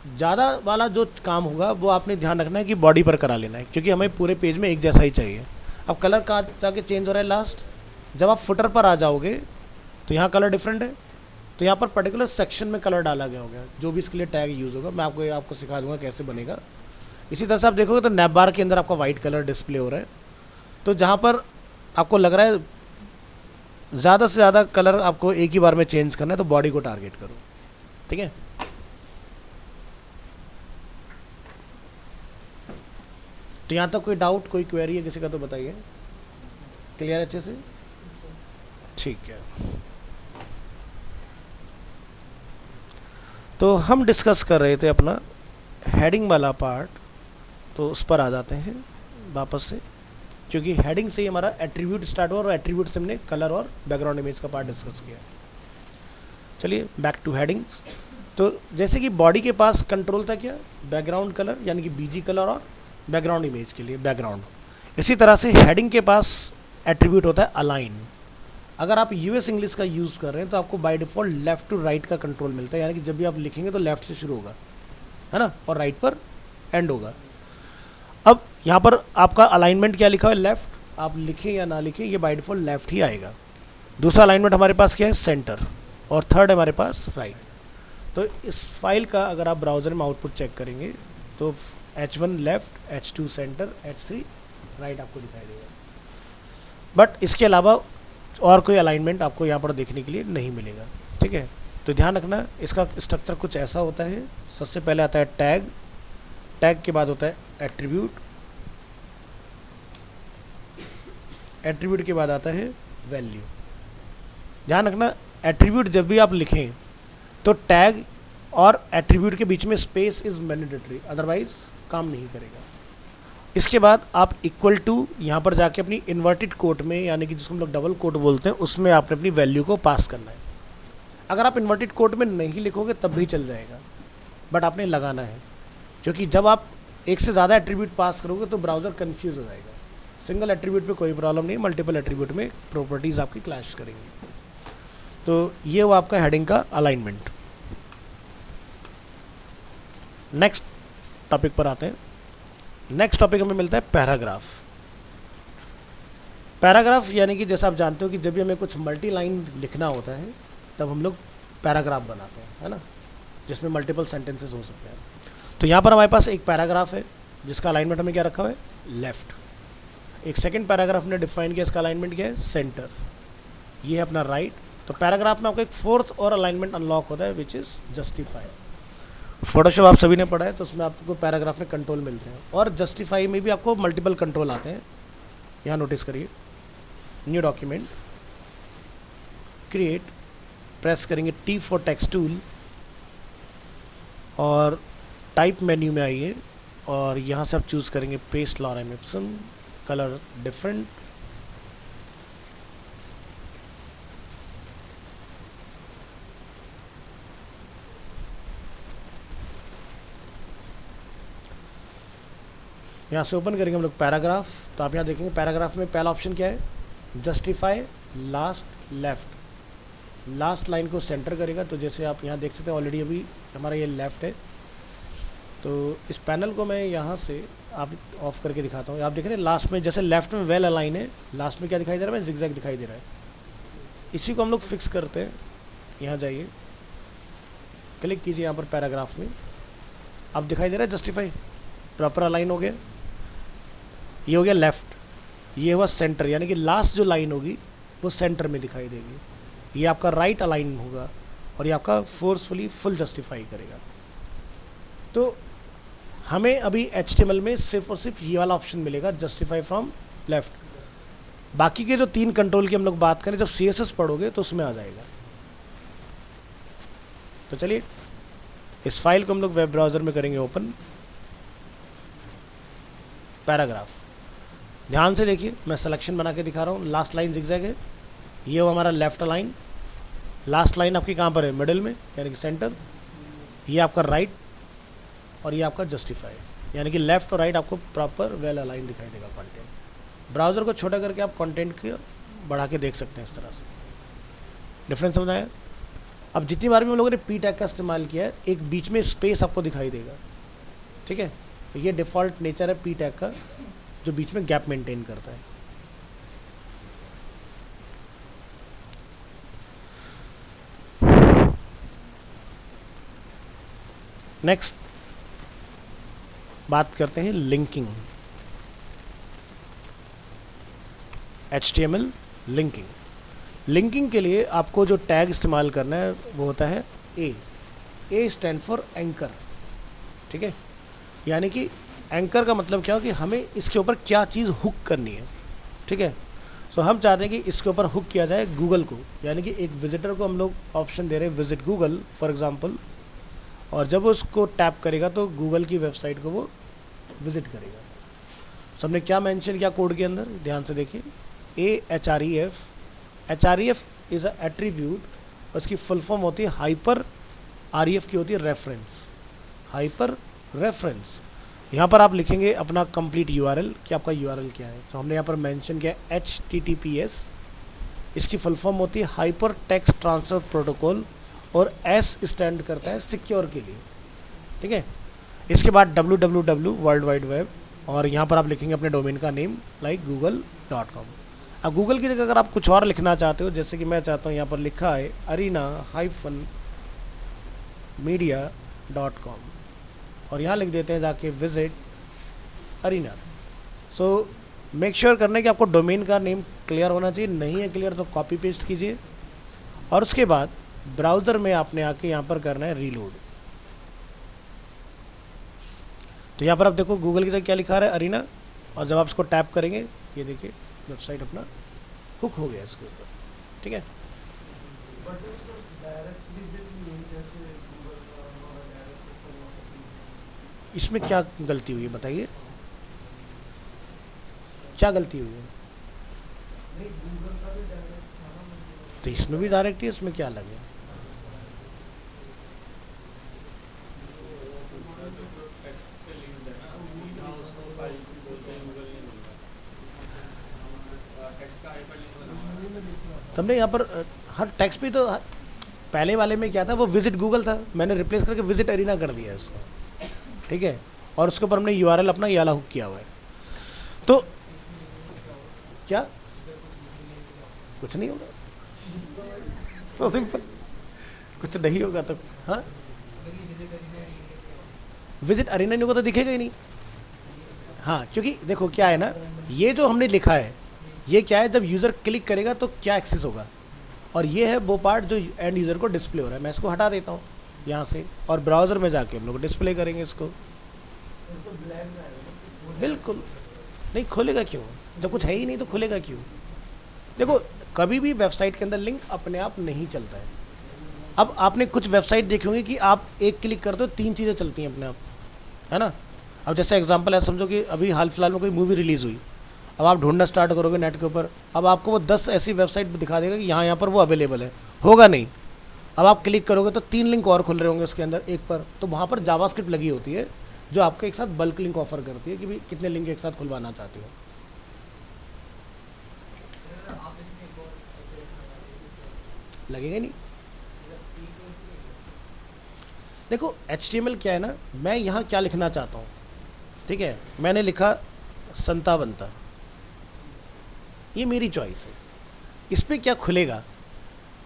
ज़्यादा वाला जो काम होगा वो आपने ध्यान रखना है कि बॉडी पर करा लेना है, क्योंकि हमें पूरे पेज में एक जैसा ही चाहिए। अब कलर कहाँ जाके चेंज हो रहा है लास्ट, जब आप फुटर पर आ जाओगे तो यहाँ कलर डिफरेंट है, तो यहाँ पर पर्टिकुलर सेक्शन में कलर डाला गया होगा जो भी इसके लिए टैग यूज़ होगा, मैं आपको सिखा दूंगा कैसे बनेगा। इसी तरह से आप देखोगे तो नैप बार के अंदर आपका वाइट कलर डिस्प्ले हो रहा है। तो जहाँ पर आपको लग रहा है ज़्यादा से ज़्यादा कलर आपको एक ही बार में चेंज करना है तो बॉडी को टारगेट करो, ठीक है। तो यहाँ तक कोई डाउट, कोई क्वेरी है किसी का तो बताइए, क्लियर अच्छे से, ठीक है। तो हम डिस्कस कर रहे थे अपना हेडिंग वाला पार्ट, तो उस पर आ जाते हैं वापस से, क्योंकि हेडिंग से ही हमारा एट्रीब्यूट स्टार्ट हुआ और एट्रीब्यूट से हमने कलर और बैकग्राउंड इमेज का पार्ट डिस्कस किया। चलिए बैक टू हेडिंग्स। तो जैसे कि बॉडी के पास कंट्रोल था क्या, बैकग्राउंड कलर यानी कि BG कलर और बैकग्राउंड इमेज के लिए बैकग्राउंड। इसी तरह से हेडिंग के पास एट्रीब्यूट होता है अलाइन। अगर आप US इंग्लिश का यूज़ कर रहे हैं तो आपको by default left to right का कंट्रोल मिलता है, यानी कि जब भी आप लिखेंगे तो लेफ़्ट से शुरू होगा, है ना, और राइट पर एंड होगा। अब यहाँ पर आपका अलाइनमेंट क्या लिखा हुआ है, लेफ़्ट, आप लिखें या ना लिखें ये बाय डिफ़ॉल्ट लेफ़्ट ही आएगा। दूसरा अलाइनमेंट हमारे पास क्या है, सेंटर, और थर्ड हमारे पास राइट। तो इस फाइल का अगर आप ब्राउज़र में आउटपुट चेक करेंगे तो H1 left, H2 centre, H3 right आपको दिखाई देगा। बट इसके अलावा और कोई अलाइनमेंट आपको यहाँ पर देखने के लिए नहीं मिलेगा। ठीक है, तो ध्यान रखना इसका स्ट्रक्चर कुछ ऐसा होता है। सबसे पहले आता है टैग, टैग के बाद होता है एट्रीब्यूट, एट्रीब्यूट के बाद आता है वैल्यू। ध्यान रखना एट्रीब्यूट जब भी आप लिखें तो टैग और एट्रीब्यूट के बीच में स्पेस इज मैंडेटरी, अदरवाइज काम नहीं करेगा। इसके बाद आप इक्वल टू यहाँ पर जाके अपनी इन्वर्टेड कोट में, यानी कि जिसको हम लोग डबल कोट बोलते हैं, उसमें आपने अपनी वैल्यू को पास करना है। अगर आप इन्वर्टेड कोट में नहीं लिखोगे तब भी चल जाएगा, बट आपने लगाना है, क्योंकि जब आप एक से ज़्यादा एट्रीब्यूट पास करोगे तो ब्राउज़र कंफ्यूज हो जाएगा। सिंगल एट्रीब्यूट पे कोई प्रॉब्लम नहीं, मल्टीपल एट्रीब्यूट में प्रॉपर्टीज़ आपकी क्लैश करेंगी। तो ये वो आपका हेडिंग का अलाइनमेंट। नेक्स्ट टॉपिक पर आते हैं। नेक्स्ट टॉपिक हमें मिलता है पैराग्राफ। पैराग्राफ यानी कि जैसा आप जानते हो कि जब भी हमें कुछ मल्टी लाइन लिखना होता है तब हम लोग पैराग्राफ बनाते हैं, है ना, जिसमें मल्टीपल सेंटेंसेस हो सकते हैं। तो यहाँ पर हमारे पास एक पैराग्राफ है जिसका अलाइनमेंट हमें क्या रखा हुआ है, लेफ्ट। एक सेकंड पैराग्राफ ने डिफाइन किया, इसका अलाइनमेंट क्या है, सेंटर। ये है अपना राइट। तो पैराग्राफ में आपको एक फोर्थ और अलाइनमेंट अनलॉक होता है विच इज़ जस्टिफाई। फोटोशॉप आप सभी ने पढ़ा है, तो उसमें आपको पैराग्राफ में कंट्रोल मिलते हैं, और जस्टिफाई में भी आपको मल्टीपल कंट्रोल आते हैं। यहाँ नोटिस करिए, न्यू डॉक्यूमेंट, क्रिएट, प्रेस करेंगे T फॉर टेक्स्ट टूल, और टाइप मेन्यू में आइए, और यहाँ से आप चूज़ करेंगे paste lorem Epson, colour different, यहाँ से ओपन करेंगे हम लोग पैराग्राफ। तो आप यहाँ देखेंगे पैराग्राफ में पहला ऑप्शन क्या है, justify last left. Last line को सेंटर करेगा। तो जैसे आप यहाँ देख सकते हैं ऑलरेडी अभी हमारा ये लेफ्ट है। तो इस पैनल को मैं यहाँ से आप ऑफ करके दिखाता हूँ। आप देख रहे हैं लास्ट में जैसे लेफ्ट में वेल अलाइन है, लास्ट में क्या दिखाई दे रहा है, जिगजैग दिखाई दे रहा है। इसी को हम लोग फिक्स करते हैं। यहाँ जाइए, क्लिक कीजिए यहाँ पर पैराग्राफ में, अब दिखाई दे रहा है जस्टिफाई, प्रॉपर अलाइन हो गया। ये हो गया लेफ्ट, ये हुआ सेंटर, यानी कि लास्ट जो लाइन होगी वो सेंटर में दिखाई देगी। ये आपका राइट अलाइन होगा और ये आपका फोर्सफुली फुल जस्टिफाई करेगा। तो हमें अभी HTML में सिर्फ और सिर्फ ये वाला ऑप्शन मिलेगा, जस्टिफाई फ्रॉम लेफ्ट। बाकी के जो 3 कंट्रोल की हम लोग बात करें, जब CSS पढ़ोगे तो उसमें आ जाएगा। तो चलिए इस फाइल को हम लोग वेब ब्राउज़र में करेंगे ओपन, पैराग्राफ। ध्यान से देखिए, मैं सिलेक्शन बना के दिखा रहा हूँ। लास्ट लाइन जिगजैग है, ये वो हमारा लेफ्ट लाइन। लास्ट लाइन आपकी कहाँ पर है, मिडिल में, यानी कि सेंटर। ये आपका राइट और ये आपका जस्टिफाई, यानी कि लेफ्ट और राइट आपको प्रॉपर वेल अलाइन दिखाई देगा कंटेंट। ब्राउज़र को छोटा करके आप कंटेंट को बढ़ा के देख सकते हैं इस तरह से। डिफरेंस समझ आया? अब जितनी बार भी हम लोगों ने P टैग का इस्तेमाल किया है, एक बीच में स्पेस आपको दिखाई देगा। ठीक है, तो ये डिफ़ॉल्ट नेचर है P टैग का, जो बीच में गैप मेंटेन करता है। नेक्स्ट बात करते हैं लिंकिंग, HTML लिंकिंग। लिंकिंग के लिए आपको जो टैग इस्तेमाल करना है वो होता है ए स्टैंड फॉर एंकर। ठीक है, यानी कि एंकर का मतलब क्या हो कि हमें इसके ऊपर क्या चीज़ हुक करनी है। ठीक है, सो हम चाहते हैं कि इसके ऊपर हुक किया जाए गूगल को, यानी कि एक विजिटर को हम लोग ऑप्शन दे रहे हैं विजिट गूगल फॉर एग्जांपल, और जब वो उसको टैप करेगा तो गूगल की वेबसाइट को वो विजिट करेगा। सो हमने क्या मेंशन किया कोड के अंदर, ध्यान से देखिए, href इज़ अ एट्रीब्यूट, उसकी फुल फॉर्म होती है हाइपर, REF की होती है रेफरेंस, हाइपर रेफरेंस। यहाँ पर आप लिखेंगे अपना कंप्लीट URL कि आपका URL क्या है। तो हमने यहाँ पर मेंशन किया HTTPS, इसकी फुल फॉर्म होती है हाइपर टेक्स्ट ट्रांसफर प्रोटोकॉल, और S स्टैंड करता है सिक्योर के लिए। ठीक है, इसके बाद www वर्ल्ड वाइड वेब, और यहाँ पर आप लिखेंगे अपने डोमेन का नेम लाइक google.com। अब गूगल की जगह अगर आप कुछ और लिखना चाहते हो, जैसे कि मैं चाहता हूँ, यहाँ पर लिखा है arena-media.com, और यहाँ लिख देते हैं जाके visit arena. So make sure करना है कि आपको डोमेन का नेम क्लियर होना चाहिए, नहीं है क्लियर तो कॉपी पेस्ट कीजिए और उसके बाद ब्राउज़र में आपने आके यहाँ पर करना है रीलोड। तो यहाँ पर आप देखो गूगल की जगह क्या लिखा रहा है, अरीना, और जब आप इसको टैप करेंगे ये देखिए वेबसाइट अपना हुक हो गया इसके ऊपर, ठीक है। बट डायरेक्ट विजिट नहीं, जैसे गूगल का हमारा डायरेक्ट ऊपर वहाँ इसमें क्या गलती हुई है बताइए, क्या गलती हुई है? नहीं, गूगल का भी डायरेक्ट था ना मुझे। तो इसमें भी डायरेक्ट ही, इसमें क्या अलग है? तुमने यहाँ पर हर टेक्स्ट पे तो पहले वाले में क्या था, वो विजिट गूगल था, मैंने रिप्लेस करके विजिट अरीना कर दिया है उसको, ठीक है, और उसके ऊपर हमने यूआरएल अपना याला हुक किया हुआ है। तो क्या कुछ नहीं होगा, सो सिंपल, कुछ नहीं होगा तो हाँ, विजिट अरीना नहीं होगा तो दिखेगा ही नहीं। हाँ, क्योंकि देखो क्या है ना, ये जो हमने लिखा है ये क्या है, जब यूज़र क्लिक करेगा तो क्या एक्सेस होगा, और ये है वो पार्ट जो एंड यूज़र को डिस्प्ले हो रहा है। मैं इसको हटा देता हूँ यहाँ से और ब्राउज़र में जाके हम लोग डिस्प्ले करेंगे इसको। तो ब्लैक में आएगा। बिल्कुल नहीं, खोलेगा क्यों जब कुछ है ही नहीं, तो खुलेगा क्यों? देखो कभी भी वेबसाइट के अंदर लिंक अपने आप नहीं चलता है। अब आपने कुछ वेबसाइट देखी होंगी कि आप एक क्लिक करते हो 3 चीज़ें चलती हैं अपने आप, है ना। अब जैसे एग्जांपल है, समझो कि अभी हाल फिलहाल में कोई मूवी रिलीज़ हुई, अब आप ढूंढना स्टार्ट करोगे नेट के ऊपर, अब आपको वो 10 ऐसी वेबसाइट दिखा देगा कि यहाँ पर वो अवेलेबल है, होगा नहीं। अब आप क्लिक करोगे तो 3 लिंक और खुल रहे होंगे उसके अंदर एक पर, तो वहाँ पर जावास्क्रिप्ट लगी होती है जो आपको एक साथ बल्क लिंक ऑफर करती है कि भाई कितने लिंक एक साथ खुलवाना चाहते हो। लगेगा नहीं। देखो HTML क्या है ना, मैं यहाँ क्या लिखना चाहता हूँ, ठीक है, मैंने लिखा संतावनता, ये मेरी चॉइस है, इस पर क्या खुलेगा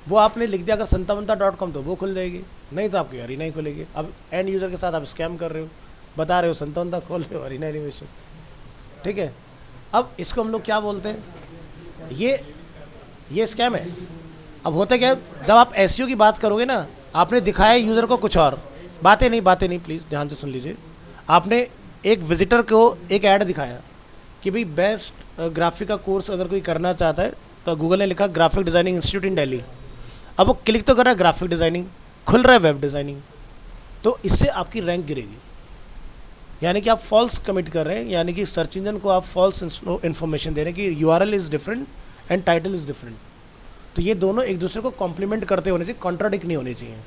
वो आपने लिख दिया अगर संतावनता.com तो वो खुल जाएगी, नहीं तो आपकी अरीना ही खुलेगी। अब एंड यूज़र के साथ आप स्कैम कर रहे हो, बता रहे हो संतावनता खोल रहे हो, अरीना एनिमेशन, ठीक है। अब इसको हम लोग क्या बोलते हैं, ये स्कैम है। अब होता क्या है, जब आप SEO की बात करोगे ना, आपने दिखाया यूज़र को कुछ और, बातें नहीं, प्लीज़ ध्यान से सुन लीजिए। आपने एक विजिटर को एक ऐड दिखाया कि भाई बेस्ट ग्राफिक का कोर्स अगर कोई करना चाहता है, तो गूगल ने लिखा ग्राफिक डिज़ाइनिंग इंस्टीट्यूट इन दिल्ली। अब वो क्लिक तो कर रहा है ग्राफिक डिज़ाइनिंग, खुल रहा है वेब डिज़ाइनिंग, तो इससे आपकी रैंक गिरेगी, यानी कि आप फॉल्स कमिट कर रहे हैं, यानी कि सर्च इंजन को आप फॉल्स इन्फॉर्मेशन दे रहे हैं कि URL is different and title is different. तो ये दोनों एक दूसरे को कॉम्प्लीमेंट करते होने चाहिए, कॉन्ट्राडिक्ट नहीं होने चाहिए।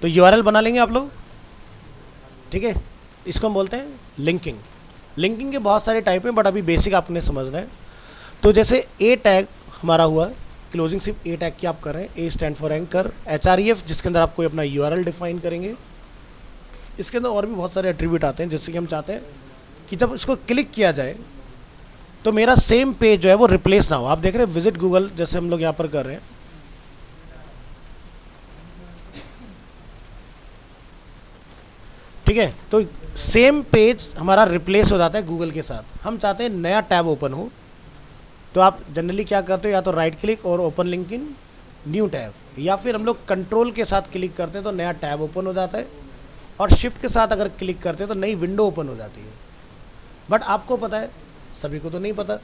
तो URL बना लेंगे आप लोग, ठीक है, इसको हम बोलते हैं लिंकिंग। लिंकिंग के बहुत सारे टाइप हैं, बट अभी बेसिक आपने समझना है। तो जैसे A टैग हमारा हुआ, क्लोजिंग सिर्फ A टैग की आप कर रहे हैं, A stand for anchor, HREF जिसके अंदर आप कोई अपना URL डिफाइन करेंगे। इसके अंदर और भी बहुत सारे एट्रीब्यूट आते हैं, जैसे कि हम चाहते हैं कि जब इसको क्लिक किया जाए तो मेरा सेम पेज जो है वो रिप्लेस ना हो। आप देख रहे हैं विजिट गूगल जैसे हम लोग यहाँ पर कर रहे हैं, ठीक है, तो सेम पेज हमारा रिप्लेस हो जाता है गूगल के साथ। हम चाहते हैं नया टैब ओपन हो, तो आप जनरली क्या करते हो, या तो राइट क्लिक और open link in new tab, या फिर हम लोग कंट्रोल के साथ क्लिक करते हैं तो नया टैब ओपन हो जाता है, और शिफ्ट के साथ अगर क्लिक करते हैं तो नई विंडो ओपन हो जाती है। बट आपको पता है, सभी को तो नहीं पता,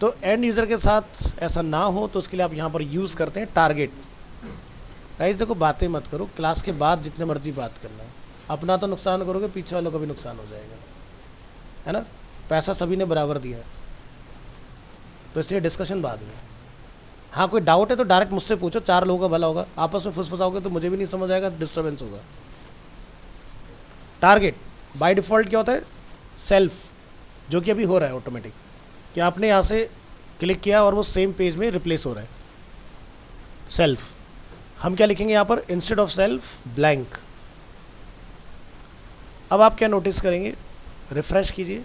तो एंड यूज़र के साथ ऐसा ना हो तो उसके लिए आप यहाँ पर यूज़ करते हैं टारगेट। गाइस देखो बातें मत करो, क्लास के बाद जितने मर्जी बात करना है, अपना तो नुकसान करोगे, पीछे वालों का भी नुकसान हो जाएगा, है ना। पैसा सभी ने बराबर दिया है, तो इसलिए डिस्कशन बाद में। हाँ कोई डाउट है तो डायरेक्ट मुझसे पूछो, 4 लोगों का भला होगा, आपस में फुसफुसाओगे तो मुझे भी नहीं समझ आएगा, डिस्टर्बेंस होगा। टारगेट बाय डिफ़ॉल्ट क्या होता है, सेल्फ, जो कि अभी हो रहा है ऑटोमेटिक, कि आपने यहाँ से क्लिक किया और वो सेम पेज में रिप्लेस हो रहा है। सेल्फ हम क्या लिखेंगे यहाँ पर, इंस्टेड ऑफ सेल्फ ब्लैंक। अब आप क्या नोटिस करेंगे, रिफ्रेश कीजिए,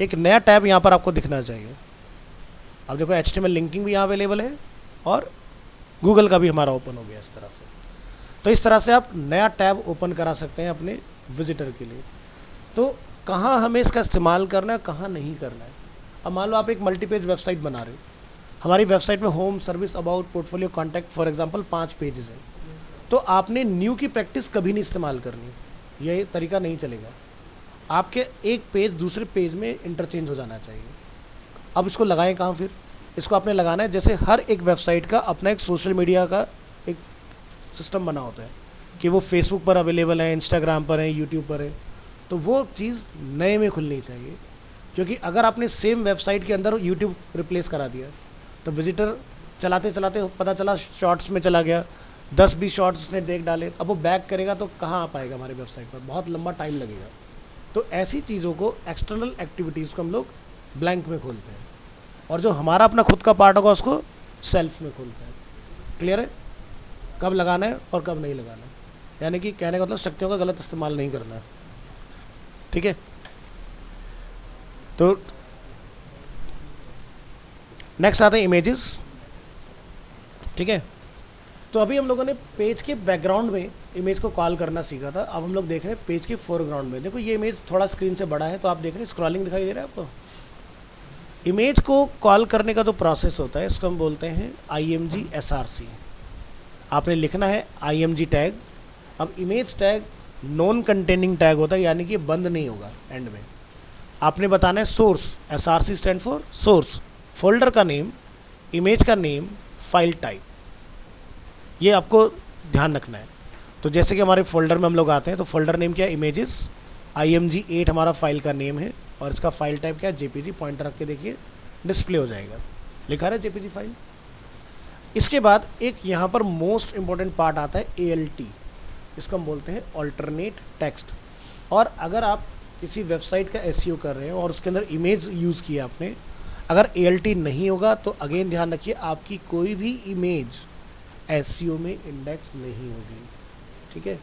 एक नया टैब यहाँ पर आपको दिखना चाहिए। अब देखो HTML लिंकिंग भी यहाँ अवेलेबल है और गूगल का भी हमारा ओपन हो गया इस तरह से। तो इस तरह से आप नया टैब ओपन करा सकते हैं अपने विजिटर के लिए। तो कहाँ हमें इसका इस्तेमाल करना है, कहाँ नहीं करना है। अब मान लो आप एक मल्टीपेज वेबसाइट बना रहे हो, हमारी वेबसाइट में home, service, about, portfolio, contact for example 5 pages हैं। तो आपने न्यू की प्रैक्टिस कभी नहीं इस्तेमाल करनी, ये तरीका नहीं चलेगा। आपके एक पेज दूसरे पेज में इंटरचेंज हो जाना चाहिए। अब इसको लगाएं कहाँ फिर? इसको आपने लगाना है, जैसे हर एक वेबसाइट का अपना एक सोशल मीडिया का एक सिस्टम बना होता है कि वो फेसबुक पर अवेलेबल है, इंस्टाग्राम पर है, यूट्यूब पर है। तो वो चीज़ नए में खुलनी चाहिए, क्योंकि अगर आपने सेम वेबसाइट के अंदर यूट्यूब रिप्लेस करा दिया तो विजिटर चलाते चलाते पता चला शॉर्ट्स में चला गया, 10-20 शॉर्ट्स उसने देख डाले, अब वो बैक करेगा तो कहाँ आ पाएगा हमारी वेबसाइट पर, बहुत लंबा टाइम लगेगा। तो ऐसी चीज़ों को, एक्सटर्नल एक्टिविटीज़ को हम लोग ब्लैंक में खोलते हैं, और जो हमारा अपना खुद का पार्ट होगा उसको सेल्फ में खोलते हैं। क्लियर है? कब लगाना है और कब नहीं लगाना है, यानी कि कहने का मतलब शक्तियों का गलत इस्तेमाल नहीं करना है। ठीक है? तो नेक्स्ट आते हैं इमेजेस। ठीक है? तो अभी हम लोगों ने पेज के बैकग्राउंड में इमेज को कॉल करना सीखा था, अब हम लोग देख रहे हैं पेज के फोरग्राउंड में। देखो ये इमेज थोड़ा स्क्रीन से बड़ा है, तो आप देख रहे हैं स्क्रॉलिंग दिखाई दे रहा है आपको। इमेज को कॉल करने का जो प्रोसेस होता है इसको हम बोलते हैं IMG SRC। आपने लिखना है IMG टैग। अब image tag non containing tag होता है, यानी कि बंद नहीं होगा एंड में। आपने बताना है source, SRC stand for source, folder का नेम, इमेज का नेम, फाइल टाइप, ये आपको ध्यान रखना है। तो जैसे कि हमारे फोल्डर में हम लोग आते हैं, तो फोल्डर नेम क्या है? इमेजेस। IMG 8 हमारा फाइल का नेम है, और इसका फाइल टाइप क्या है? JPG। पॉइंटर रख के देखिए, डिस्प्ले हो जाएगा, लिखा रहा है JPG फाइल। इसके बाद एक यहाँ पर मोस्ट इंपॉर्टेंट पार्ट आता है ALT, इसको हम बोलते हैं ऑल्टरनेट टेक्स्ट। और अगर आप किसी वेबसाइट का SEO कर रहे हो और उसके अंदर इमेज यूज़ किया आपने, अगर ALT नहीं होगा तो अगेन ध्यान रखिए आपकी कोई भी इमेज SEO में इंडेक्स नहीं होगी। ठीक है?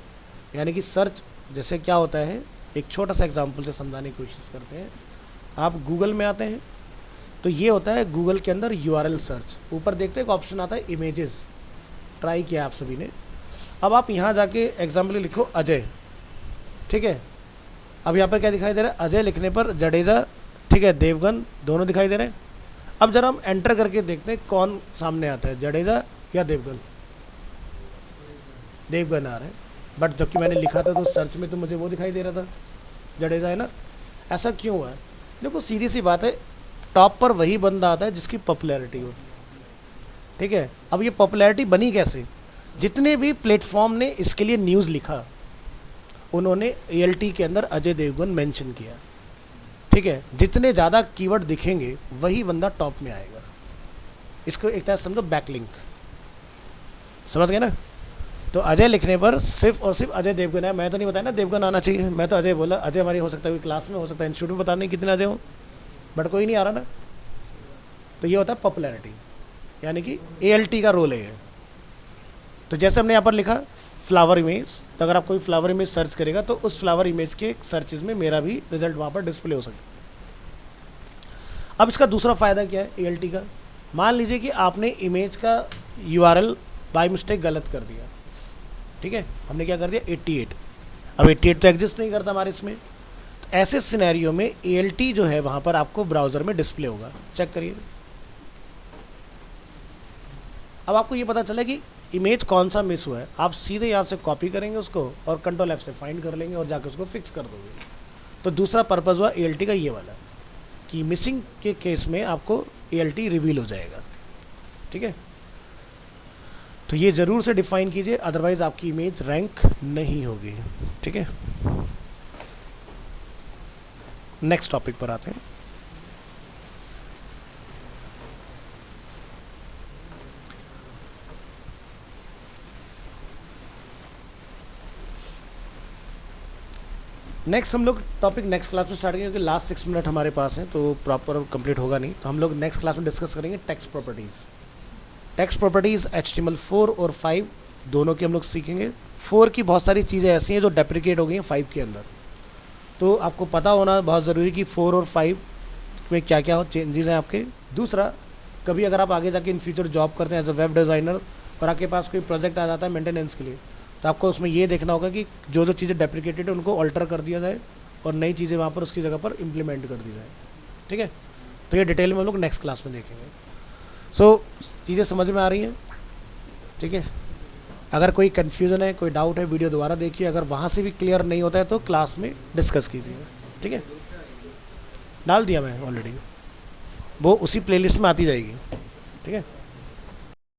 यानी कि सर्च, जैसे क्या होता है, एक छोटा सा एग्जांपल से समझाने की कोशिश करते हैं। आप गूगल में आते हैं तो ये होता है गूगल के अंदर URL सर्च, ऊपर देखते हैं एक ऑप्शन आता है इमेजेस, ट्राई किया आप सभी ने। अब आप यहाँ जाके एग्जाम्पल लिखो अजय। ठीक है? अब यहाँ पर क्या दिखाई दे रहा है? अजय लिखने पर जडेजा, ठीक है, देवगन, दोनों दिखाई दे रहे हैं। अब जरा हम एंटर करके देखते हैं कौन सामने आता है, जडेजा या देवगन। देवगन आ रहे हैं, बट जबकि मैंने लिखा था तो सर्च में तो मुझे वो दिखाई दे रहा था, जडेजा, है ना? ऐसा क्यों हुआ है? देखो सीधी सी बात है, टॉप पर वही बंदा आता है जिसकी पॉपुलैरिटी हो। ठीक है? अब ये पॉपुलैरिटी बनी कैसे? जितने भी प्लेटफॉर्म ने इसके लिए न्यूज़ लिखा उन्होंने ALT के अंदर अजय देवगन मेंशन किया। ठीक है? जितने ज़्यादा कीवर्ड दिखेंगे वही बंदा टॉप में आएगा। इसको एक तरह समझो बैकलिंक, समझ गए ना? तो अजय लिखने पर सिर्फ और सिर्फ अजय देवगन है, मैं तो नहीं बताया ना देवगन आना चाहिए, मैं तो अजय बोला। अजय हमारी हो सकता है क्लास में, हो सकता है इंस्टीट्यूट में, पता नहीं कितने अजय हो, बट कोई नहीं आ रहा ना। तो ये होता है पॉपुलैरिटी, यानी कि ALT का रोल है ये। तो जैसे हमने यहाँ पर लिखा फ्लावर इमेज, तो अगर आप कोई फ्लावर इमेज सर्च करेगा तो उस फ्लावर इमेज के सर्चेज में मेरा भी रिजल्ट वहाँ पर डिस्प्ले हो सकता है। अब इसका दूसरा फ़ायदा क्या है ALT का? मान लीजिए कि आपने इमेज का URL बाय मिस्टेक गलत कर दिया। ठीक है? हमने क्या कर दिया? 88। अब 88 तो एग्जिस्ट नहीं करता हमारे इसमें। तो ऐसे सिनेरियो में ALT जो है वहाँ पर आपको ब्राउज़र में डिस्प्ले होगा। चेक करिए। अब आपको ये पता चला कि इमेज कौन सा मिस हुआ है, आप सीधे यहाँ से कॉपी करेंगे उसको और कंट्रोल F से फाइंड कर लेंगे और जाकर उसको फिक्स कर दोगे। तो दूसरा पर्पज़ हुआ ALT का ये वाला कि मिसिंग के केस में आपको ALT रिवील हो जाएगा। ठीक है? तो ये ज़रूर से डिफाइन कीजिए, अदरवाइज़ आपकी इमेज रैंक नहीं होगी। ठीक है? नेक्स्ट टॉपिक पर आते हैं। नेक्स्ट हम लोग टॉपिक नेक्स्ट क्लास में स्टार्ट करेंगे, क्योंकि लास्ट 6 मिनट हमारे पास हैं तो प्रॉपर कंप्लीट होगा नहीं। तो हम लोग नेक्स्ट क्लास में डिस्कस करेंगे text properties. Text properties HTML 4 और 5 दोनों की हम लोग सीखेंगे। 4 की बहुत सारी चीज़ें ऐसी हैं जो डेप्रिकेट हो गई हैं 5 के अंदर, तो आपको पता होना बहुत ज़रूरी कि 4 और 5 में क्या क्या चेंजेस हैं आपके। दूसरा, कभी अगर आप आगे जाके इन फ्यूचर जॉब करते हैं एज अ वेब डिज़ाइनर और आपके पास कोई प्रोजेक्ट आ जाता है मेंटेनेंस के लिए, तो आपको उसमें ये देखना होगा कि जो जो चीज़ें डेप्रिकेटेड है उनको ऑल्टर कर दिया जाए और नई चीज़ें वहाँ पर उसकी जगह पर इम्प्लीमेंट कर दी जाए। ठीक है, तो ये डिटेल में हम लोग नेक्स्ट क्लास में देखेंगे। सो चीज़ें समझ में आ रही हैं? ठीक है, अगर कोई कन्फ्यूज़न है, कोई डाउट है, वीडियो दोबारा देखिए, अगर वहाँ से भी क्लियर नहीं होता है तो क्लास में डिस्कस कीजिए। ठीक है, डाल दिया मैं ऑलरेडी, वो उसी प्लेलिस्ट में आती जाएगी। ठीक है।